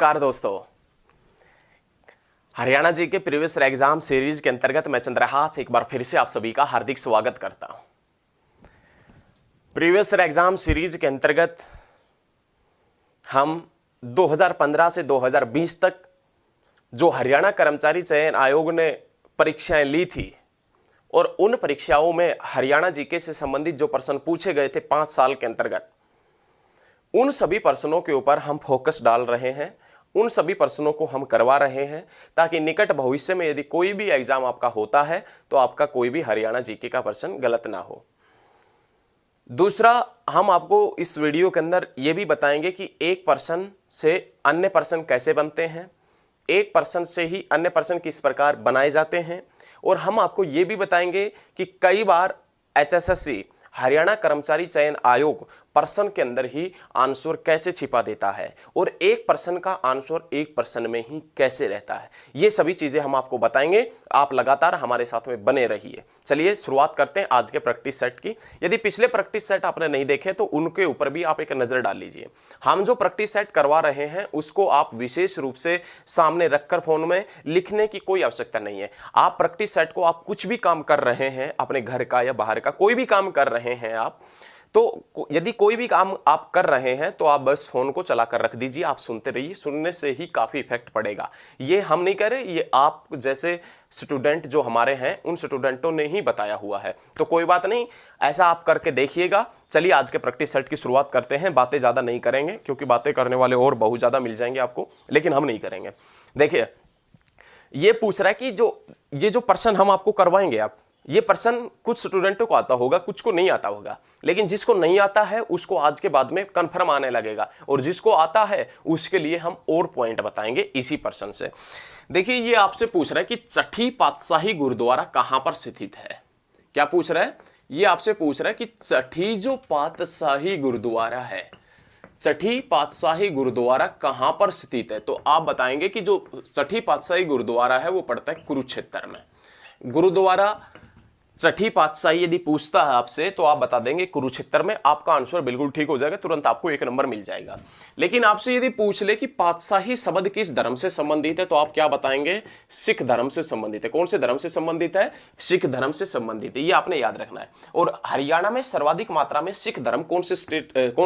नमस्कार दोस्तों, हरियाणा जी के प्रीवियस एग्जाम सीरीज के अंतर्गत मैं चंद्रहास एक बार फिर से आप सभी का हार्दिक स्वागत करता हूं। प्रीवियस एग्जाम सीरीज के अंतर्गत हम 2015 से 2020 तक जो हरियाणा कर्मचारी चयन आयोग ने परीक्षाएं ली थी और उन परीक्षाओं में हरियाणा जीके से संबंधित जो प्रश्न पूछे गए थे 5 साल के अंतर्गत, उन सभी प्रश्नों के ऊपर हम फोकस डाल रहे हैं, उन सभी प्रश्नों को हम करवा रहे हैं ताकि निकट भविष्य में यदि कोई भी एग्जाम आपका होता है तो आपका कोई भी हरियाणा जीके का प्रश्न गलत ना हो। दूसरा, हम आपको इस वीडियो के अंदर यह भी बताएंगे कि एक प्रश्न से अन्य प्रश्न कैसे बनते हैं, एक प्रश्न से ही अन्य प्रश्न किस प्रकार बनाए जाते हैं, और हम आपको यह भी बताएंगे कि कई बार HSSC हरियाणा कर्मचारी चयन आयोग प्रश्न के अंदर ही आंसर कैसे छिपा देता है और एक प्रश्न का आंसर एक प्रश्न में ही कैसे रहता है। ये सभी चीजें हम आपको बताएंगे, आप लगातार हमारे साथ में बने रहिए। चलिए शुरुआत करते हैं आज के प्रैक्टिस सेट की। यदि पिछले प्रैक्टिस सेट आपने नहीं देखे तो उनके ऊपर भी आप एक नजर डाल लीजिए। हम जो प्रैक्टिस सेट करवा रहे हैं उसको आप विशेष रूप से सामने रखकर फोन में लिखने की कोई आवश्यकता नहीं है। आप प्रैक्टिस सेट को आप कुछ भी काम कर रहे हैं, अपने घर का या बाहर का कोई भी काम कर रहे हैं आप, तो यदि कोई भी काम आप कर रहे हैं तो आप बस फोन को चलाकर रख दीजिए, आप सुनते रहिए। सुनने से ही काफी इफेक्ट पड़ेगा। ये हम नहीं कर रहे, ये आप जैसे स्टूडेंट जो हमारे हैं उन स्टूडेंटों ने ही बताया हुआ है, तो कोई बात नहीं, ऐसा आप करके देखिएगा। चलिए आज के प्रैक्टिस सेट की शुरुआत करते हैं। बातें ज्यादा नहीं करेंगे क्योंकि बातें करने वाले और बहुत ज्यादा मिल जाएंगे आपको, लेकिन हम नहीं करेंगे। देखिए, ये पूछ रहा है कि ये जो प्रश्न हम आपको करवाएंगे, आप ये प्रश्न कुछ स्टूडेंटों को आता होगा, कुछ को नहीं आता होगा, लेकिन जिसको नहीं आता है उसको आज के बाद में कंफर्म आने लगेगा, और जिसको आता है उसके लिए हम और पॉइंट बताएंगे इसी प्रश्न से। देखिए, ये आपसे पूछ रहा है कि चट्ठी पातशाही गुरुद्वारा कहां पर स्थित है। क्या पूछ रहा है? ये आपसे पूछ रहा है कि चट्ठी जो पातशाही गुरुद्वारा है, चट्ठी पातशाही गुरुद्वारा कहां पर स्थित है। तो आप बताएंगे कि जो चट्ठी पातशाही गुरुद्वारा है वो पड़ता है कुरुक्षेत्र में। गुरुद्वारा चट्ठी पातशाही यदि पूछता है आपसे तो आप बता देंगे कुरुक्षेत्र में। आपका आंसर बिल्कुल ठीक हो जाएगा, तुरंत आपको 1 नंबर मिल जाएगा। लेकिन आपसे यदि पूछ ले कि पातशाही शब्द किस धर्म से संबंधित है तो आप क्या बताएंगे? सिख धर्म से संबंधित है। कौन से धर्म से संबंधित है? सिख धर्म से संबंधित है, ये आपने याद रखना है। और हरियाणा में सर्वाधिक मात्रा में सिख धर्म कौन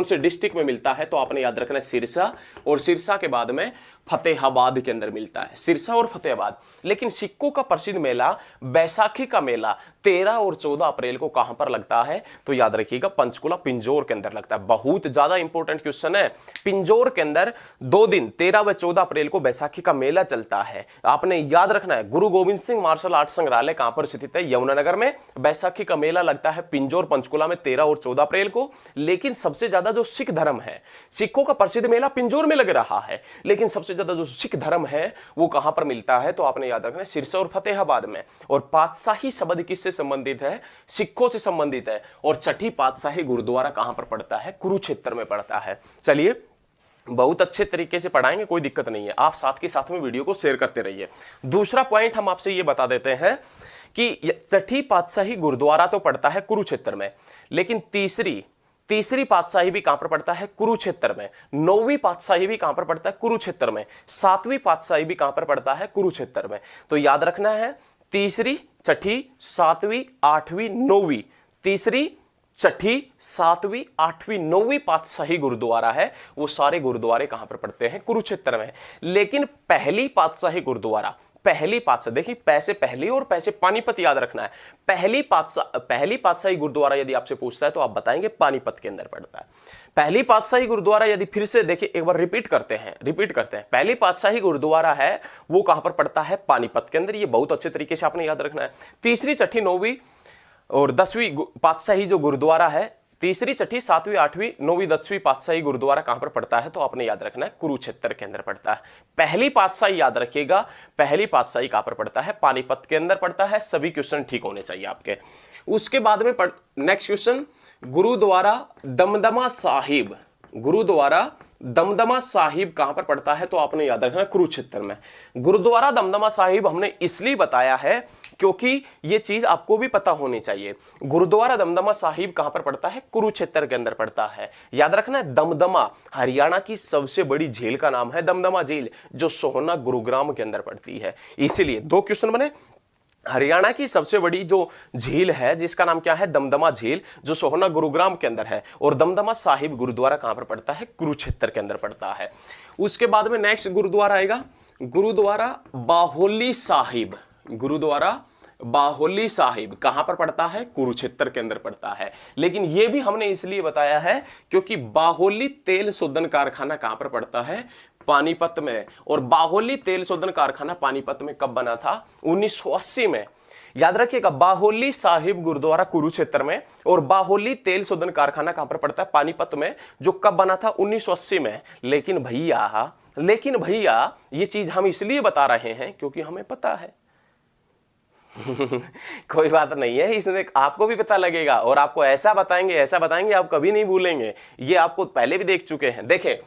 से डिस्ट्रिक्ट में मिलता है तो आपने याद रखना है सिरसा, और सिरसा के बाद में फतेहाबाद के अंदर मिलता है, सिरसा और फतेहाबाद। लेकिन सिखों का प्रसिद्ध मेला बैसाखी का मेला 13 और 14 अप्रैल को कहां पर लगता है तो याद रखिएगा पंचकुला पिंजौर के अंदर लगता है। बहुत ज्यादा इंपॉर्टेंट क्वेश्चन है। पिंजौर के अंदर 2 दिन 13 व 14 अप्रैल को बैसाखी का मेला चलता है, आपने याद रखना है। गुरु गोविंद सिंह मार्शल आर्ट संग्रहालय कहां पर स्थित है? यमुनानगर में। बैसाखी का मेला लगता है पिंजौर पंचकुला में 13 और 14 अप्रैल को। लेकिन सबसे ज्यादा जो सिख धर्म है, सिखों का प्रसिद्ध मेला पिंजौर में लग रहा है, लेकिन सबसे ज्यादा जो सिख धर्म है वो कहां पर मिलता है तो आपने याद रखना है सिरसा और फतेहाबाद में। और पातशाही शब्द किससे संबंधित है? सिखों से संबंधित है। और चट्ठी पातशाही गुरुद्वारा कहां पर पड़ता है? कुरुक्षेत्र में पड़ता है। चलिए, बहुत अच्छे तरीके से पढ़ाएंगे, कोई दिक्कत नहीं है। आप साथ के साथ में वीडियो को शेयर करते रहिए। दूसरा पॉइंट हम आपसे ये बता देते हैं कि चट्ठी पातशाही गुरुद्वारा तो पड़ता है कुरुक्षेत्र में, लेकिन तीसरी पातशाही भी कहां पर पड़ता है? कुरुक्षेत्र में। 9वीं पातशाही भी कहां पर पड़ता है? कुरुक्षेत्र में। 7वीं पातशाही भी कहां पर पड़ता है? कुरुक्षेत्र में। तो याद रखना है, तीसरी, छठी, 7वीं, 8वीं, 9वीं, तीसरी, छठी, 7वीं, 8वीं, 9वीं पातशाही गुरुद्वारा है, वो सारे गुरुद्वारे कहां पर पड़ते हैं? कुरुक्षेत्र में। लेकिन पहली पातशाही गुरुद्वारा, पहली पातशाही, देखिए पैसे पहली और पैसे पानीपत याद रखना है। पहली पातशाही गुरुद्वारा यदि आपसे पूछता है तो आप बताएंगे पानीपत के अंदर पड़ता है। पहली पातशाही गुरुद्वारा यदि फिर से देखिए एक बार रिपीट करते हैं, पहली पातशाही गुरुद्वारा है वो कहां पर पड़ता है? पानीपत के अंदर। ये बहुत अच्छे तरीके से आपने याद रखना है। तीसरी, छठी, 9वीं और 10वीं पातशाही जो गुरुद्वारा है, तीसरी, छठी, 7वीं, 8वीं, 9वीं, 10वीं पातशाही गुरुद्वारा कहां पर पड़ता है तो आपने याद रखना है कुरुक्षेत्र के अंदर पड़ता है। पहली पातशाही याद रखिएगा, पहली पातशाही कहां पर पड़ता है? पानीपत के अंदर पड़ता है। सभी क्वेश्चन ठीक होने चाहिए आपके। उसके बाद में नेक्स्ट क्वेश्चन, गुरुद्वारा दमदमा साहिब, गुरुद्वारा दमदमा साहिब कहां पर पड़ता है? तो आपने याद रखना कुरुक्षेत्र में। गुरुद्वारा दमदमा साहिब हमने इसलिए बताया है क्योंकि यह चीज आपको भी पता होनी चाहिए। गुरुद्वारा दमदमा साहिब कहां पर पड़ता है? कुरुक्षेत्र के अंदर पड़ता है। याद रखना, दमदमा हरियाणा की सबसे बड़ी झील का नाम है, दमदमा झील, जो सोहना गुरुग्राम के अंदर पड़ती है। इसीलिए दो क्वेश्चन बने। हरियाणा की सबसे बड़ी जो झील है जिसका नाम क्या है? दमदमा झील, जो सोहना गुरुग्राम के अंदर है। और दमदमा साहिब गुरुद्वारा कहां पर पड़ता है? कुरुक्षेत्र के अंदर पड़ता है। उसके बाद में नेक्स्ट गुरुद्वारा आएगा, गुरुद्वारा बाहोली साहिब। गुरुद्वारा बाहोली साहिब कहां पर पड़ता है? कुरुक्षेत्र के अंदर पड़ता है। लेकिन यह भी हमने इसलिए बताया है क्योंकि बाहोली तेल शोधन कारखाना कहां पर पड़ता है? पानीपत में। और बाहोली तेल शोधन कारखाना पानीपत में कब बना था? 1980 में। याद रखिएगा, बाहोली साहिब गुरुद्वारा कुरुक्षेत्र में और बाहोली तेल शोधन कारखाना कहां पर पड़ता है? पानीपत में, जो कब बना था? 1980 में। लेकिन भैया ये चीज हम इसलिए बता रहे हैं क्योंकि हमें पता है। कोई बात नहीं है, इसमें आपको भी पता लगेगा और आपको ऐसा बताएंगे आप कभी नहीं भूलेंगे। ये आपको पहले भी देख चुके हैं। देखें,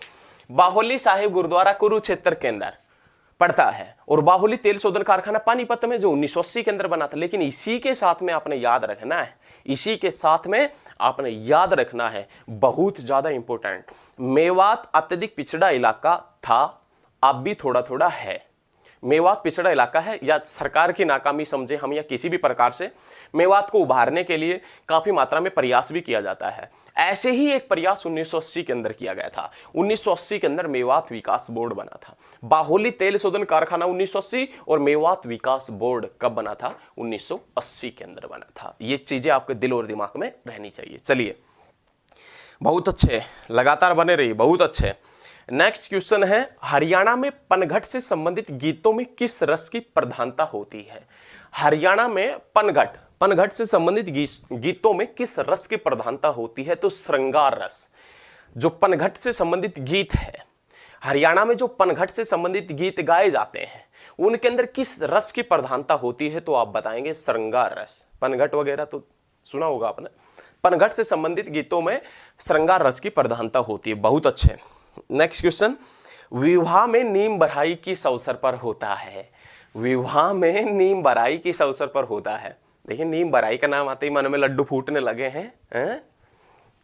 बाहोली साहिब गुरुद्वारा कुरुक्षेत्र के अंदर पड़ता है और बाहोली तेल शोधन कारखाना पानीपत में, जो 1980 के अंदर बना था। लेकिन इसी के साथ में आपने याद रखना है, बहुत ज्यादा इंपॉर्टेंट, मेवात अत्यधिक पिछड़ा इलाका था, अब भी थोड़ा थोड़ा है। मेवात पिछड़ा इलाका है, या सरकार की नाकामी समझे हम, या किसी भी प्रकार से मेवात को उभारने के लिए काफी मात्रा में प्रयास भी किया जाता है। ऐसे ही एक प्रयास 1980 के अंदर किया गया था। 1980 के अंदर मेवात विकास बोर्ड बना था। बाहोली तेल शोधन कारखाना 1980 और मेवात विकास बोर्ड कब बना था? 1980 के अंदर बना था। ये चीजें आपके दिल और दिमाग में रहनी चाहिए। चलिए, बहुत अच्छे, लगातार बने रहिए, बहुत अच्छे। नेक्स्ट क्वेश्चन है, हरियाणा में पनघट से संबंधित गीतों में किस रस की प्रधानता होती है? हरियाणा में पनघट से संबंधित गीतों में किस रस की प्रधानता होती है? तो श्रृंगार रस। जो पनघट से संबंधित गीत है, हरियाणा में जो पनघट से संबंधित गीत गाए जाते हैं, उनके अंदर किस रस की प्रधानता होती है? तो आप बताएंगे श्रृंगार रस। पनघट वगैरह तो सुना होगा आपने। पनघट से संबंधित गीतों में श्रृंगार रस की प्रधानता होती है। बहुत अच्छे। नेक्स्ट क्वेश्चन, विवाह में नीम बराई किस अवसर पर होता है? विवाह में नीम बराई किस अवसर पर होता है? देखिए, नीम बराई का नाम आते ही मन में लड्डू फूटने लगे हैं।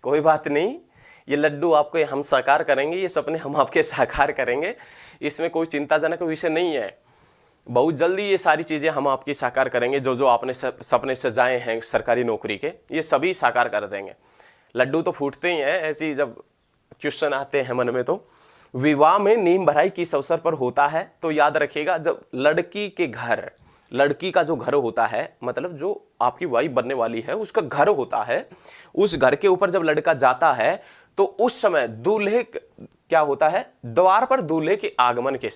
कोई बात नहीं, ये लड्डू आपको हम साकार करेंगे, ये सपने हम आपके साकार करेंगे। इसमें कोई चिंताजनक विषय नहीं है। बहुत जल्दी ये सारी चीजें हम आपकी साकार करेंगे। जो आपने सपने सजाए हैं सरकारी नौकरी के, ये सभी साकार कर देंगे। लड्डू तो फूटते ही हैं, ऐसी जब क्वेश्चन आते हैं मन में। तो विवाह में नीम बराई किस अवसर पर होता है? तो याद रखिएगा, जब लड़की का जो घर होता है, मतलब जो आपकी वाइफ बनने वाली है, उसका घर होता है, उस घर के ऊपर जब लड़का जाता है तो उस समय दूल्हे क्या होता है? द्वार पर दूल्हे के आगमन के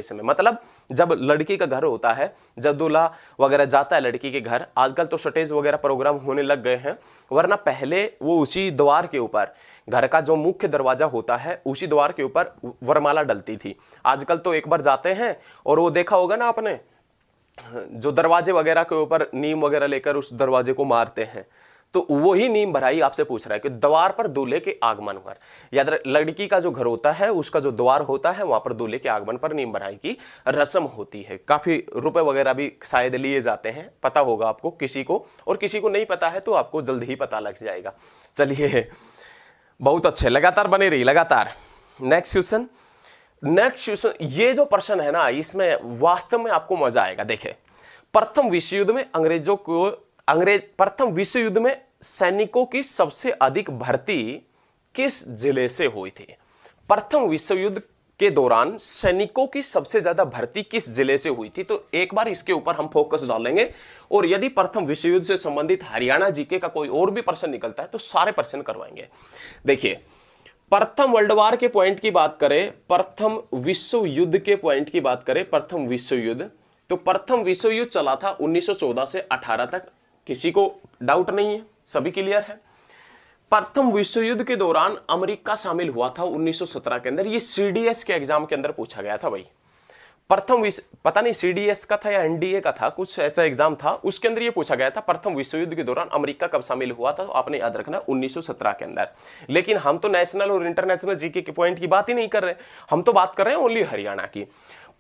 समय, मतलब जब लड़की का घर होता है, जब दूल्हा वगैरह जाता है लड़की के घर। आजकल तो स्टेज वगैरह प्रोग्राम होने लग गए हैं, वरना पहले वो उसी द्वार के ऊपर, घर का जो मुख्य दरवाजा होता है, उसी द्वार के ऊपर वरमाला डलती थी। आजकल तो एक बार जाते हैं और वो देखा होगा ना आपने, जो दरवाजे वगैरह के ऊपर नीम वगैरह लेकर उस दरवाजे को मारते हैं। तो वही नीम बराई आपसे पूछ रहा है कि द्वार पर दूल्हे के आगमन पर। याद रख, लड़की का जो घर होता है, उसका जो द्वार होता है, वहां पर दूल्हे के आगमन पर नीम बराई की रस्म होती है। काफी रुपए वगैरह भी शायद लिए जाते हैं, पता होगा आपको किसी को, और किसी को नहीं पता है तो आपको जल्द ही पता लग जाएगा। चलिए, बहुत अच्छे, लगातार बने रही, लगातार। नेक्स्ट क्वेश्चन, ये जो प्रश्न है ना, इसमें वास्तव में आपको मजा आएगा। देखे, प्रथम विश्व युद्ध में सैनिकों की सबसे अधिक भर्ती किस जिले से हुई थी? प्रथम विश्व युद्ध के दौरान सैनिकों की सबसे ज्यादा भर्ती किस जिले से हुई थी? तो एक बार इसके ऊपर हम फोकस डालेंगे, और यदि प्रथम विश्व युद्ध से संबंधित हरियाणा जीके का कोई और भी प्रश्न निकलता है तो सारे प्रश्न करवाएंगे। देखिए, प्रथम वर्ल्ड वार के पॉइंट की बात करें, प्रथम विश्व युद्ध के पॉइंट की बात करें, प्रथम विश्व युद्ध, तो प्रथम विश्व युद्ध चला था 1914 से 18 तक। किसी को डाउट नहीं है, सभी क्लियर है। प्रथम विश्व युद्ध के दौरान अमेरिका शामिल हुआ था 1917 के अंदर। ये सीडीएस के एग्जाम के अंदर पूछा गया था भाई। पता नहीं सीडीएस का था या एनडीए का था, कुछ ऐसा एग्जाम था, उसके अंदर ये पूछा गया था प्रथम विश्व युद्ध के दौरान अमेरिका कब शामिल हुआ था, तो आपने याद रखना 1917 के अंदर। लेकिन हम तो नेशनल और इंटरनेशनल जीके के पॉइंट की बात ही नहीं कर रहे, हम तो बात कर रहे हैं ओनली हरियाणा की।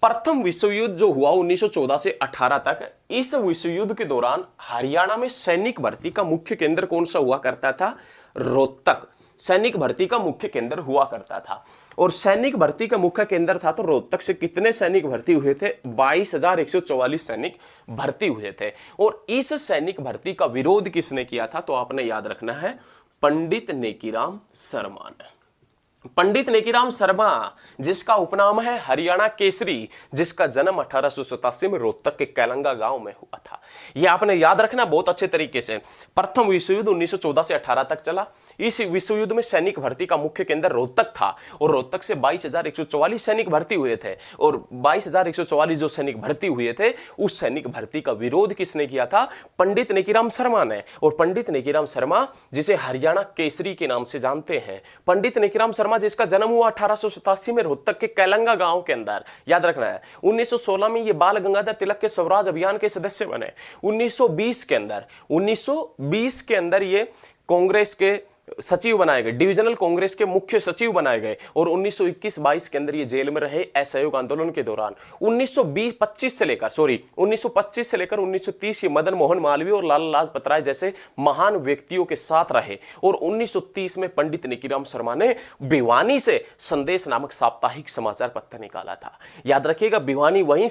प्रथम विश्व युद्ध जो हुआ 1914 से 18 तक, इस विश्व युद्ध के दौरान हरियाणा में सैनिक भर्ती का मुख्य केंद्र कौन सा हुआ करता था? रोहतक सैनिक भर्ती का मुख्य केंद्र हुआ करता था। और सैनिक भर्ती का मुख्य केंद्र था तो रोहतक से कितने सैनिक भर्ती हुए थे? 22,144 सैनिक भर्ती हुए थे। और इस सैनिक भर्ती का विरोध किसने किया था? तो आपने याद रखना है पंडित नेकीराम शर्मा ने। पंडित नेकीराम शर्मा, जिसका उपनाम है हरियाणा केसरी, जिसका जन्म 1887 में रोहतक के कैलंगा गांव में हुआ था। यह आपने याद रखना बहुत अच्छे तरीके से। प्रथम विश्व युद्ध 1914 से 18 तक चला। इस विश्व युद्ध में सैनिक भर्ती का मुख्य केंद्र रोहतक था और रोहतक से 22,144 सैनिक भर्ती हुए थे। और 22,144 जो सैनिक भर्ती हुए थे, उस सैनिक भर्ती का विरोध किसने किया था? पंडित नेकीराम शर्मा ने। और पंडित नेकीराम शर्मा, जिसे हरियाणा केसरी के नाम से जानते हैं, पंडित नेकीराम शर्मा जिसका जन्म हुआ 1887 में रोहतक के कैलंगा गांव के अंदर, याद रखना है। 1916 में ये बाल गंगाधर तिलक के स्वराज अभियान के सदस्य बने। 1920 के अंदर ये कांग्रेस के सचिव बनाए गए, डिविजनल कांग्रेस के मुख्य सचिव बनाए गए। और 1921-22 के अंदर ये जेल में रहे असहयोग आंदोलन के दौरान। 1925 से लेकर 1930 ये मदन मोहन मालवीय और लाला लाजपत राय जैसे महान व्यक्तियों के साथ रहे। और 1930 में पंडित नेकीराम शर्मा ने भिवानी से संदेश नामक साप्ताहिक समाचार पत्र निकाला था। याद रखिएगा, भिवानी वही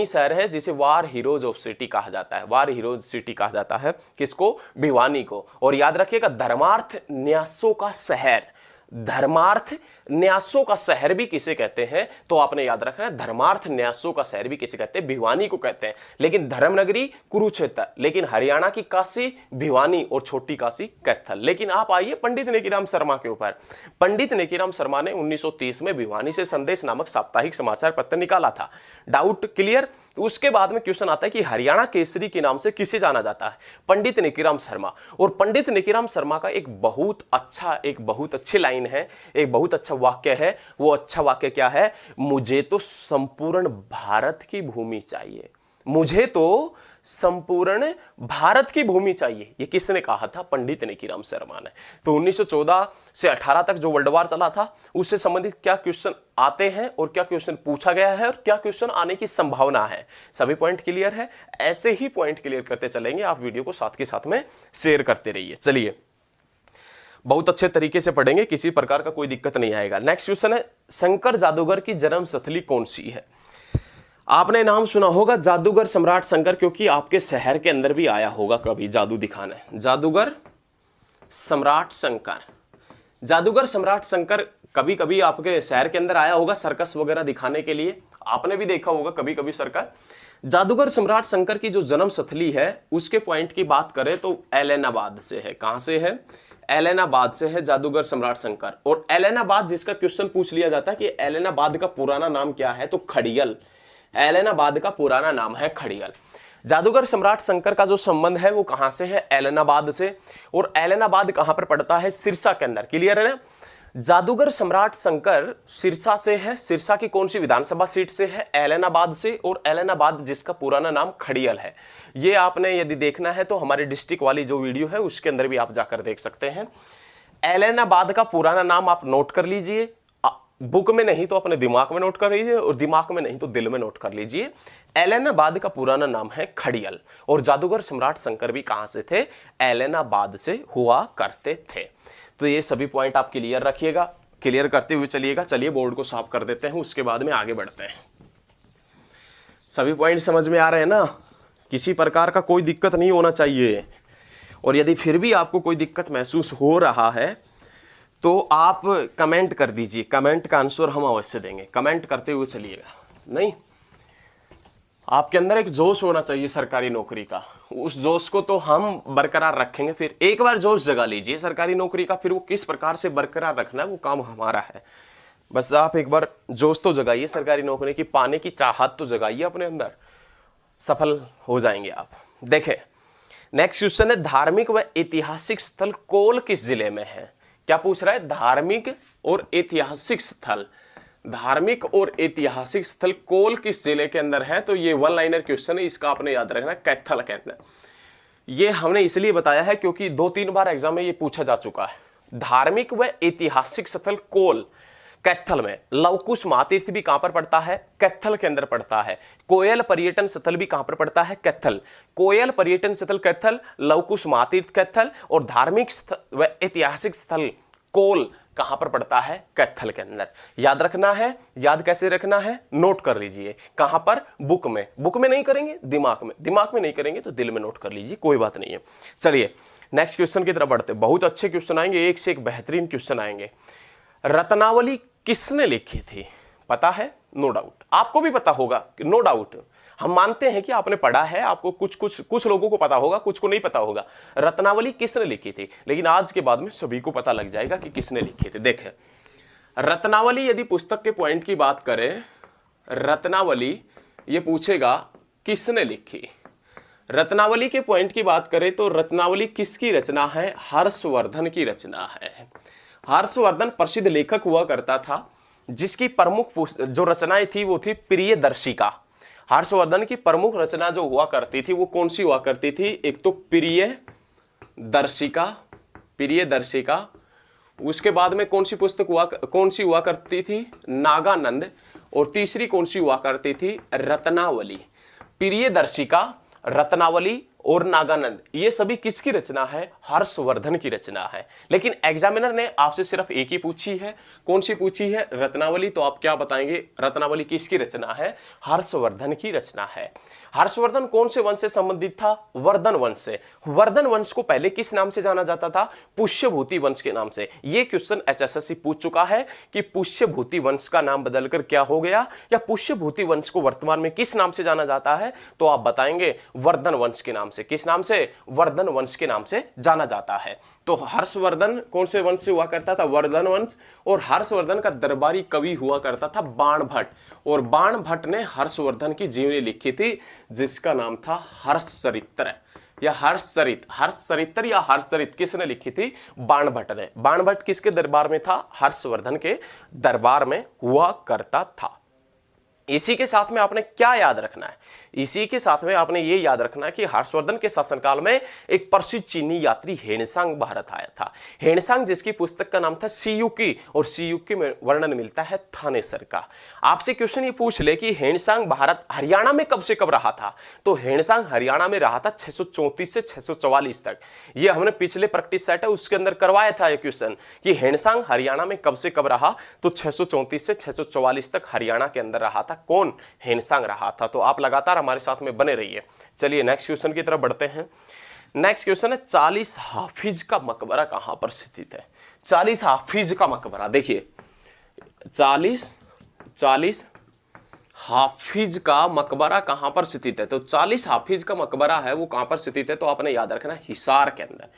शहर है जिसे वार हीरोज ऑफ सिटी कहा जाता है। वार हीरोज सिटी कहा जाता है किसको? भिवानी को। और याद रखिएगा, धर्मार्थ न्यासों का शहर भी किसे कहते हैं? तो आपने याद रखना है, धर्मार्थ न्यासों का शहर भी किसे कहते हैं? भिवानी को कहते हैं। लेकिन धर्मनगरी कुरुक्षेत्र, लेकिन हरियाणा की काशी भिवानी और छोटी काशी कैथल। लेकिन आप आइए पंडित नेकीराम शर्मा के ऊपर। पंडित नेकीराम शर्मा ने 1930 में भिवानी से संदेश नामक साप्ताहिक समाचार पत्र निकाला था। Doubt clear? उसके बाद में क्वेश्चन आता है कि हरियाणा केसरी के नाम से किसे जाना जाता है? पंडित नेकीराम शर्मा। और पंडित नेकीराम शर्मा का एक बहुत अच्छी लाइन है, एक बहुत अच्छा वाक्य है। वो अच्छा वाक्य क्या है? मुझे तो संपूर्ण भारत की भूमि चाहिए। मुझे तो संपूर्ण भारत की भूमि चाहिए। ये किसने कहा था? पंडित नेकीराम शर्मा ने। तो 1914 से 18 तक जो वर्ल्ड वार चला था, उससे संबंधित क्या क्वेश्चन आते हैं और क्या क्वेश्चन पूछा गया है और क्या क्वेश्चन आने की संभावना है, सभी पॉइंट क्लियर है? ऐसे ही पॉइंट क्लियर करते चलेंगे। आप वीडियो को साथ के साथ में शेयर करते रहिए। चलिए, बहुत अच्छे तरीके से पढ़ेंगे, किसी प्रकार का कोई दिक्कत नहीं आएगा। नेक्स्ट क्वेश्चन है, शंकर जादूगर की जन्मस्थली कौन सी है? आपने नाम सुना होगा जादूगर सम्राट शंकर, क्योंकि आपके शहर के अंदर भी आया होगा कभी जादू दिखाने। जादूगर सम्राट शंकर, जादूगर सम्राट शंकर कभी कभी आपके शहर के अंदर आया होगा सर्कस वगैरह दिखाने के लिए। आपने भी देखा होगा कभी कभी सर्कस। जादूगर सम्राट शंकर की जो जन्मस्थली है उसके पॉइंट की बात करें तो एलनाबाद से है। कहां से है? एलनाबाद से है जादूगर सम्राट शंकर। और एलनाबाद, जिसका क्वेश्चन पूछ लिया जाता है कि एलनाबाद का पुराना नाम क्या है, तो खड़ियल। एलनाबाद का पुराना नाम है खड़ियल। जादूगर सम्राट शंकर का जो संबंध है वो कहां से है? एलनाबाद से। और एलनाबाद कहां पर पड़ता है? सिरसा के अंदर। क्लियर है ना? जादूगर सम्राट शंकर सिरसा से है। सिरसा की कौन सी विधानसभा सीट से है? एलनाबाद से। और एलनाबाद जिसका पुराना नाम खड़ियल है। ये आपने यदि देखना है तो हमारे डिस्ट्रिक्ट वाली जो वीडियो है उसके अंदर भी आप जाकर देख सकते हैं। एलनाबाद का पुराना नाम आप नोट कर लीजिए, बुक में नहीं तो अपने दिमाग में नोट कर लीजिए, और दिमाग में नहीं तो दिल में नोट कर लीजिए। एलनाबाद का पुराना नाम है खड़ियल। और जादूगर सम्राट शंकर भी कहां से थे? एलनाबाद से हुआ करते थे। तो ये सभी पॉइंट आप क्लियर रखिएगा, क्लियर करते हुए चलिएगा। चलिए बोर्ड को साफ कर देते हैं, उसके बाद में आगे बढ़ते हैं। सभी पॉइंट समझ में आ रहे हैं ना? किसी प्रकार का कोई दिक्कत नहीं होना चाहिए। और यदि फिर भी आपको कोई दिक्कत महसूस हो रहा है तो आप कमेंट कर दीजिए, कमेंट का आंसर हम अवश्य देंगे। कमेंट करते हुए चलिएगा। नहीं, आपके अंदर एक जोश होना चाहिए सरकारी नौकरी का, उस जोश को तो हम बरकरार रखेंगे। फिर एक बार जोश जगा लीजिए सरकारी नौकरी का, फिर वो किस प्रकार से बरकरार रखना है वो काम हमारा है। बस आप एक बार जोश तो जगाइए, सरकारी नौकरी की पाने की चाहत तो जगाइए अपने अंदर, सफल हो जाएंगे आप। देखें, नेक्स्ट क्वेश्चन है, धार्मिक व ऐतिहासिक स्थल कोल किस जिले में है? क्या पूछ रहा है? धार्मिक और ऐतिहासिक स्थल, धार्मिक और ऐतिहासिक स्थल कोल किस जिले के अंदर है? तो ये वन लाइनर क्वेश्चन है, इसका आपने याद रखना, कैथल के अंदर। ये हमने इसलिए बताया है क्योंकि 2-3 बार एग्जाम में ये पूछा जा चुका है। धार्मिक व ऐतिहासिक स्थल कोल कैथल में। लवकुश महातीर्थ भी कहां पर पड़ता है? कैथल के अंदर पड़ता है। कोयल पर्यटन स्थल भी कहां पर पड़ता है? कैथल। कोयल पर्यटन स्थल कैथल, लवकुश महातीर्थ कैथल, और धार्मिक व ऐतिहासिक स्थल कोल कहां पर पड़ता है? कैथल के अंदर। याद रखना है। याद कैसे रखना है? नोट कर लीजिए। कहां पर? बुक में। बुक में नहीं करेंगे, दिमाग में। दिमाग में नहीं करेंगे तो दिल में नोट कर लीजिए, कोई बात नहीं है। चलिए नेक्स्ट क्वेश्चन की तरफ बढ़ते। बहुत अच्छे क्वेश्चन आएंगे, एक से एक बेहतरीन क्वेश्चन आएंगे। रत्नावली किसने लिखी थी? पता है? नो डाउट आपको भी पता होगा, नो डाउट। हम मानते हैं कि आपने पढ़ा है, आपको कुछ लोगों को पता होगा, कुछ को नहीं पता होगा। रत्नावली किसने लिखी थी? लेकिन आज के बाद में सभी को पता लग जाएगा कि किसने लिखी थी। देखें, रत्नावली यदि पुस्तक के पॉइंट की बात करें, रत्नावली ये पूछेगा किसने लिखी। रत्नावली के पॉइंट की बात करें तो रत्नावली किसकी रचना है? हर्षवर्धन की रचना है। हर्षवर्धन प्रसिद्ध लेखक हुआ करता था, जिसकी प्रमुख जो रचनाएं थी वो थी प्रियदर्शिका। हर्षवर्धन की प्रमुख रचना जो हुआ करती थी वो कौन सी हुआ करती थी? एक तो प्रियदर्शिका, प्रियदर्शिका। उसके बाद में कौन सी हुआ करती थी? नागानंद। और तीसरी कौन सी हुआ करती थी? रत्नावली। प्रियदर्शिका, रत्नावली और नागानंद, ये सभी किसकी रचना है? हर्षवर्धन की रचना है। लेकिन एग्जामिनर ने आपसे सिर्फ एक ही पूछी है। कौन सी पूछी है? रत्नावली। तो आप क्या बताएंगे? रत्नावली किसकी रचना है? हर्षवर्धन की रचना है। हर्षवर्धन कौन से वंश से संबंधित था? वर्धन वंश से। वर्धन वंश को पहले किस नाम से जाना जाता था? पुष्यभूति वंश के नाम से। यह क्वेश्चन एचएसएससी पूछ चुका है कि पुष्यभूति वंश का नाम बदलकर क्या हो गया, या पुष्यभूति वंश को वर्तमान में किस नाम से जाना जाता है? तो आप बताएंगे वर्धन वंश के नाम से। किस नाम से? वर्धन वंश के नाम से जाना जाता है। तो हर्षवर्धन कौन से वंश से हुआ करता था? वर्धन वंश। और हर्षवर्धन का दरबारी कवि हुआ करता था बाणभट्ट, और बाणभट्ट ने हर्षवर्धन की जीवनी लिखी थी, जिसका नाम था हर्षचरित्र या हर्षचरित्र या हर्षचरित। किसने लिखी थी? बाणभट्ट ने। बाणभट्ट किसके दरबार में था? हर्षवर्धन के दरबार में हुआ करता था। इसी के साथ में आपने क्या याद रखना है? इसी के साथ में आपने ये याद रखना है कि हर्षवर्धन के शासनकाल में एक प्रसिद्ध चीनी यात्री हेनसांग भारत आया था। हेनसांग, जिसकी पुस्तक का नाम था सीयूकी, और सीयूकी में वर्णन मिलता है थानेसर का। आपसे क्वेश्चन ये पूछ ले कि हेनसांग भारत हरियाणा में कब से कब रहा था? तो हेनसांग हरियाणा में रहा था 634 से 644 तक। ये हमने पिछले प्रैक्टिस सेट है उसके अंदर करवाया था ये क्वेश्चन कि हेनसांग हरियाणा में कब से कब रहा। तो 634 से 644 तक हरियाणा के अंदर रहा था। कौन? हेनसांग रहा था। तो आप लगातार हमारे साथ में बने रहिए। चलिए नेक्स्ट क्वेश्चन की तरफ बढ़ते हैं। नेक्स्ट क्वेश्चन है 40 हाफिज का मकबरा कहां पर स्थित है? 40 हाफिज का मकबरा, देखिए 40 हाफिज का मकबरा कहां पर स्थित है? तो 40 हाफिज का मकबरा है वो कहां पर स्थित है? तो आपने याद रखना हिसार के अंदर।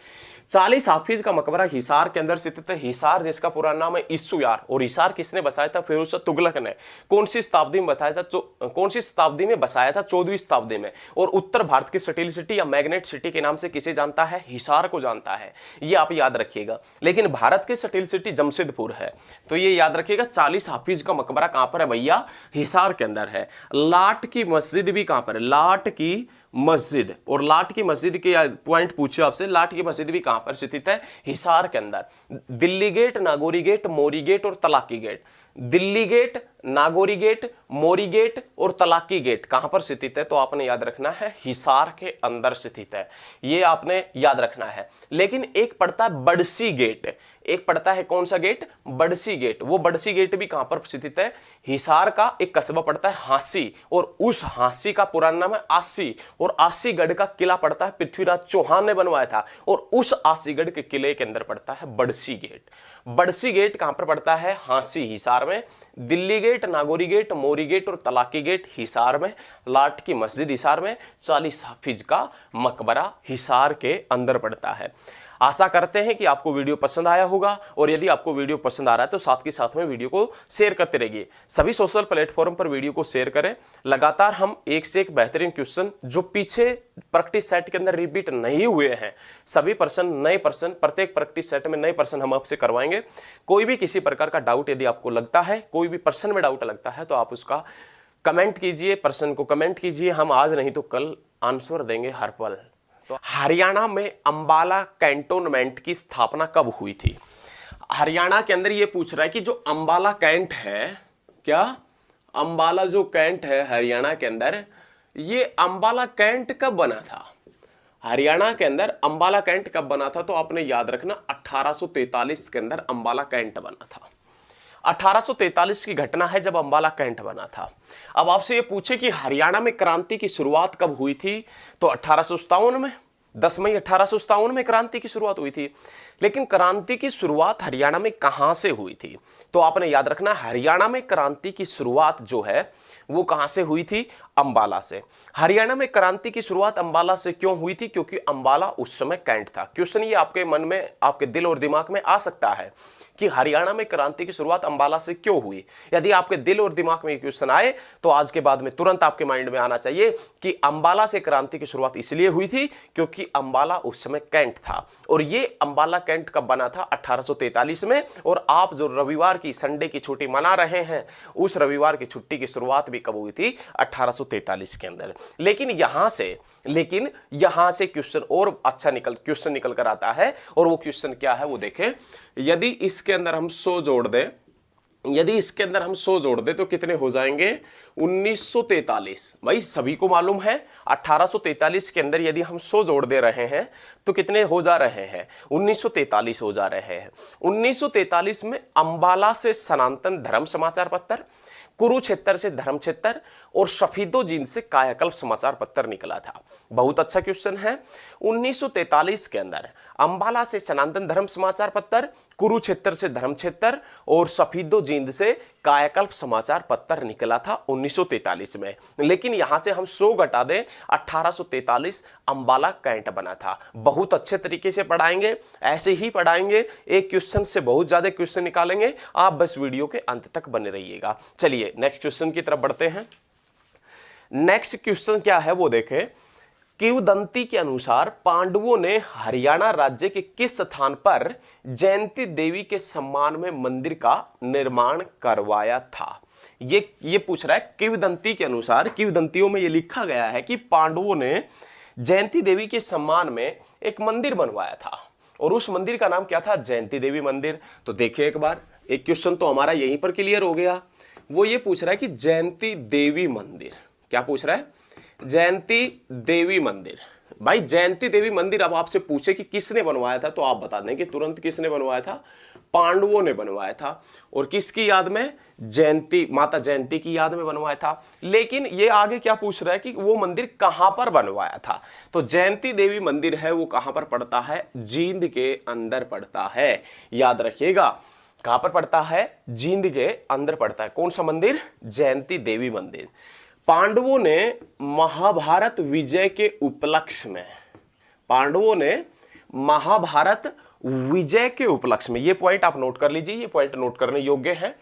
40 हाफिज का मकबरा हिसार के अंदर स्थित है। हिसार जिसका पूरा नाम है इस्सुयार, और हिसार किसने बसाया था? फिरोज शाह तुगलक ने। कौन सी शताब्दी में बताया था? कौन सी शताब्दी में बसाया था? 14वीं शताब्दी में। और उत्तर भारत की स्टील सिटी या मैग्नेट सिटी के नाम से किसे जानता है? हिसार को जानता है। ये आप याद रखिएगा। लेकिन भारत की स्टील सिटी जमशेदपुर है। तो ये याद रखिएगा 40 हाफिज का मकबरा कहां पर है भैया? हिसार के अंदर है। लाट की मस्जिद भी कहां पर है? लाट की मस्जिद, और लाट की मस्जिद के पॉइंट पूछे आपसे, लाट की मस्जिद भी कहां पर स्थित है? हिसार के अंदर। Delhi gate, Nagauri gate, Mori gate और Talaki gate. Delhi gate, Nagauri gate, Mori gate और तलाकी गेट कहां पर स्थित है? तो आपने याद रखना है हिसार के अंदर स्थित है। ये आपने याद रखना है। लेकिन एक पड़ता है बड़सी गेट, एक पड़ता है कौन सा गेट? बड़सी गेट। वो बड़सी गेट भी कहां पर स्थित है? हिसार का एक कस्बा पड़ता है हांसी, और उस हांसी का पुराना नाम है आसी, और आसीगढ़ का किला पड़ता है पृथ्वीराज चौहान ने बनवाया था, और उस आसीगढ़ के किले के अंदर पड़ता है बड़सी गेट। बड़सी गेट कहां पर पड़ता है? हांसी, हिसार में। Delhi gate, Nagauri gate, Mori gate और तलाकी गेट हिसार में। लाट की मस्जिद हिसार में। 40 हाफिज का मकबरा हिसार के अंदर पड़ता है। आशा करते हैं कि आपको वीडियो पसंद आया होगा, और यदि आपको वीडियो पसंद आ रहा है तो साथ के साथ में वीडियो को शेयर करते रहिए। सभी सोशल प्लेटफॉर्म पर वीडियो को शेयर करें। लगातार हम एक से एक बेहतरीन क्वेश्चन जो पीछे प्रैक्टिस सेट के अंदर रिपीट नहीं हुए हैं, सभी नए पर्सन प्रत्येक प्रैक्टिस सेट में नए पर्सन हम आपसे करवाएंगे। कोई भी किसी प्रकार का डाउट यदि आपको लगता है, कोई भी पर्सन में डाउट लगता है, तो आप उसका कमेंट कीजिए, पर्सन को कमेंट कीजिए। हम आज नहीं तो कल आंसर देंगे हर पल। तो हरियाणा में अंबाला कैंटोनमेंट की स्थापना कब हुई थी? हरियाणा के अंदर ये पूछ रहा है कि जो अंबाला कैंट है, क्या अंबाला जो कैंट है हरियाणा के अंदर, ये अंबाला कैंट कब बना था? हरियाणा के अंदर अंबाला कैंट कब बना था? तो आपने याद रखना 1843 के अंदर अंबाला कैंट बना था। 1843 की घटना है जब अंबाला कैंट बना था। अब आपसे ये पूछे कि हरियाणा में क्रांति की शुरुआत कब हुई थी, तो 1857 में, 10 मई 1857 में क्रांति की शुरुआत हुई थी। लेकिन क्रांति की शुरुआत हरियाणा में कहां से हुई थी? तो आपने याद रखना हरियाणा में क्रांति की शुरुआत जो है वो कहां से हुई थी? अंबाला से। हरियाणा में क्रांति की शुरुआत अंबाला से क्यों हुई थी? क्योंकि अंबाला उस समय कैंट था। क्वेश्चन ये आपके मन में, आपके दिल और दिमाग में आ सकता है कि हरियाणा में क्रांति की शुरुआत अंबाला से क्यों हुई। यदि आपके दिल और दिमाग में क्वेश्चन आए तो आज के बाद में तुरंत आपके माइंड में आना चाहिए कि अंबाला से क्रांति की शुरुआत इसलिए हुई थी क्योंकि अंबाला उस समय कैंट था। और ये अंबाला कैंट कब बना था? 1843 में। और आप जो रविवार की, संडे की छुट्टी मना रहे हैं, उस रविवार की छुट्टी की शुरुआत भी कब हुई थी? 1843 के अंदर। लेकिन यहां से क्वेश्चन और अच्छा क्वेश्चन निकल कर आता है। और वो क्वेश्चन क्या है वो देखें। यदि इसके अंदर हम 100 जोड़ दें, तो कितने हो जाएंगे? 1943। भाई सभी को मालूम है 1843 के अंदर यदि हम 100 जोड़ दे रहे हैं तो कितने हो जा रहे हैं? 1943 हो जा रहे हैं। 1943 में अंबाला से सनातन धर्म समाचार पत्र, कुरुक्षेत्र से धर्मक्षेत्र और सफीदोजीन से कायाकल्प समाचार पत्र निकला था। बहुत अच्छा क्वेश्चन है। 1943 के अंदर अंबाला से सनातन धर्म समाचार पत्र, कुरुक्षेत्र से धर्मक्षेत्र और सफीदोजीन से कायाकल्प समाचार पत्र निकला था 1943 में। लेकिन यहां से हम 100 घटा दें, 1843 अंबाला कैंट बना था। बहुत अच्छे तरीके से पढ़ाएंगे, ऐसे ही पढ़ाएंगे, एक क्वेश्चन से बहुत ज्यादा क्वेश्चन निकालेंगे। आप बस वीडियो के अंत तक बने रहिएगा। चलिए नेक्स्ट क्वेश्चन की तरफ बढ़ते हैं। नेक्स्ट क्वेश्चन क्या है वो देखें। किंवदंती के अनुसार पांडवों ने हरियाणा राज्य के किस स्थान पर जयंती देवी के सम्मान में मंदिर का निर्माण करवाया था? ये पूछ रहा है किंवदंती के अनुसार। किंवदंतियों में ये लिखा गया है कि पांडवों ने जयंती देवी के सम्मान में एक मंदिर बनवाया था, और उस मंदिर का नाम क्या था? जयंती देवी मंदिर। तो देखिए एक बार, एक क्वेश्चन तो हमारा यहीं पर क्लियर हो गया। वो ये पूछ रहा है कि जयंती देवी मंदिर, क्या पूछ रहा है? जयंती देवी मंदिर। भाई जयंती देवी मंदिर अब आपसे पूछे कि किसने बनवाया था, तो आप बता दें कि तुरंत किसने बनवाया था? पांडवों ने बनवाया था। और किसकी याद में? जयंती, माता जयंती की याद में बनवाया था। लेकिन ये आगे क्या पूछ रहा है कि वो मंदिर कहां पर बनवाया था? तो जयंती देवी मंदिर है वो कहां पर पड़ता है? जींद के अंदर पड़ता है। याद रखिएगा, कहां पर पड़ता है? जींद के अंदर पड़ता है। कौन सा मंदिर? जयंती देवी मंदिर। पांडवों ने महाभारत विजय के उपलक्ष्य में, पांडवों ने महाभारत विजय के उपलक्ष्य में, ये पॉइंट आप नोट कर लीजिए, ये पॉइंट नोट करने योग्य है।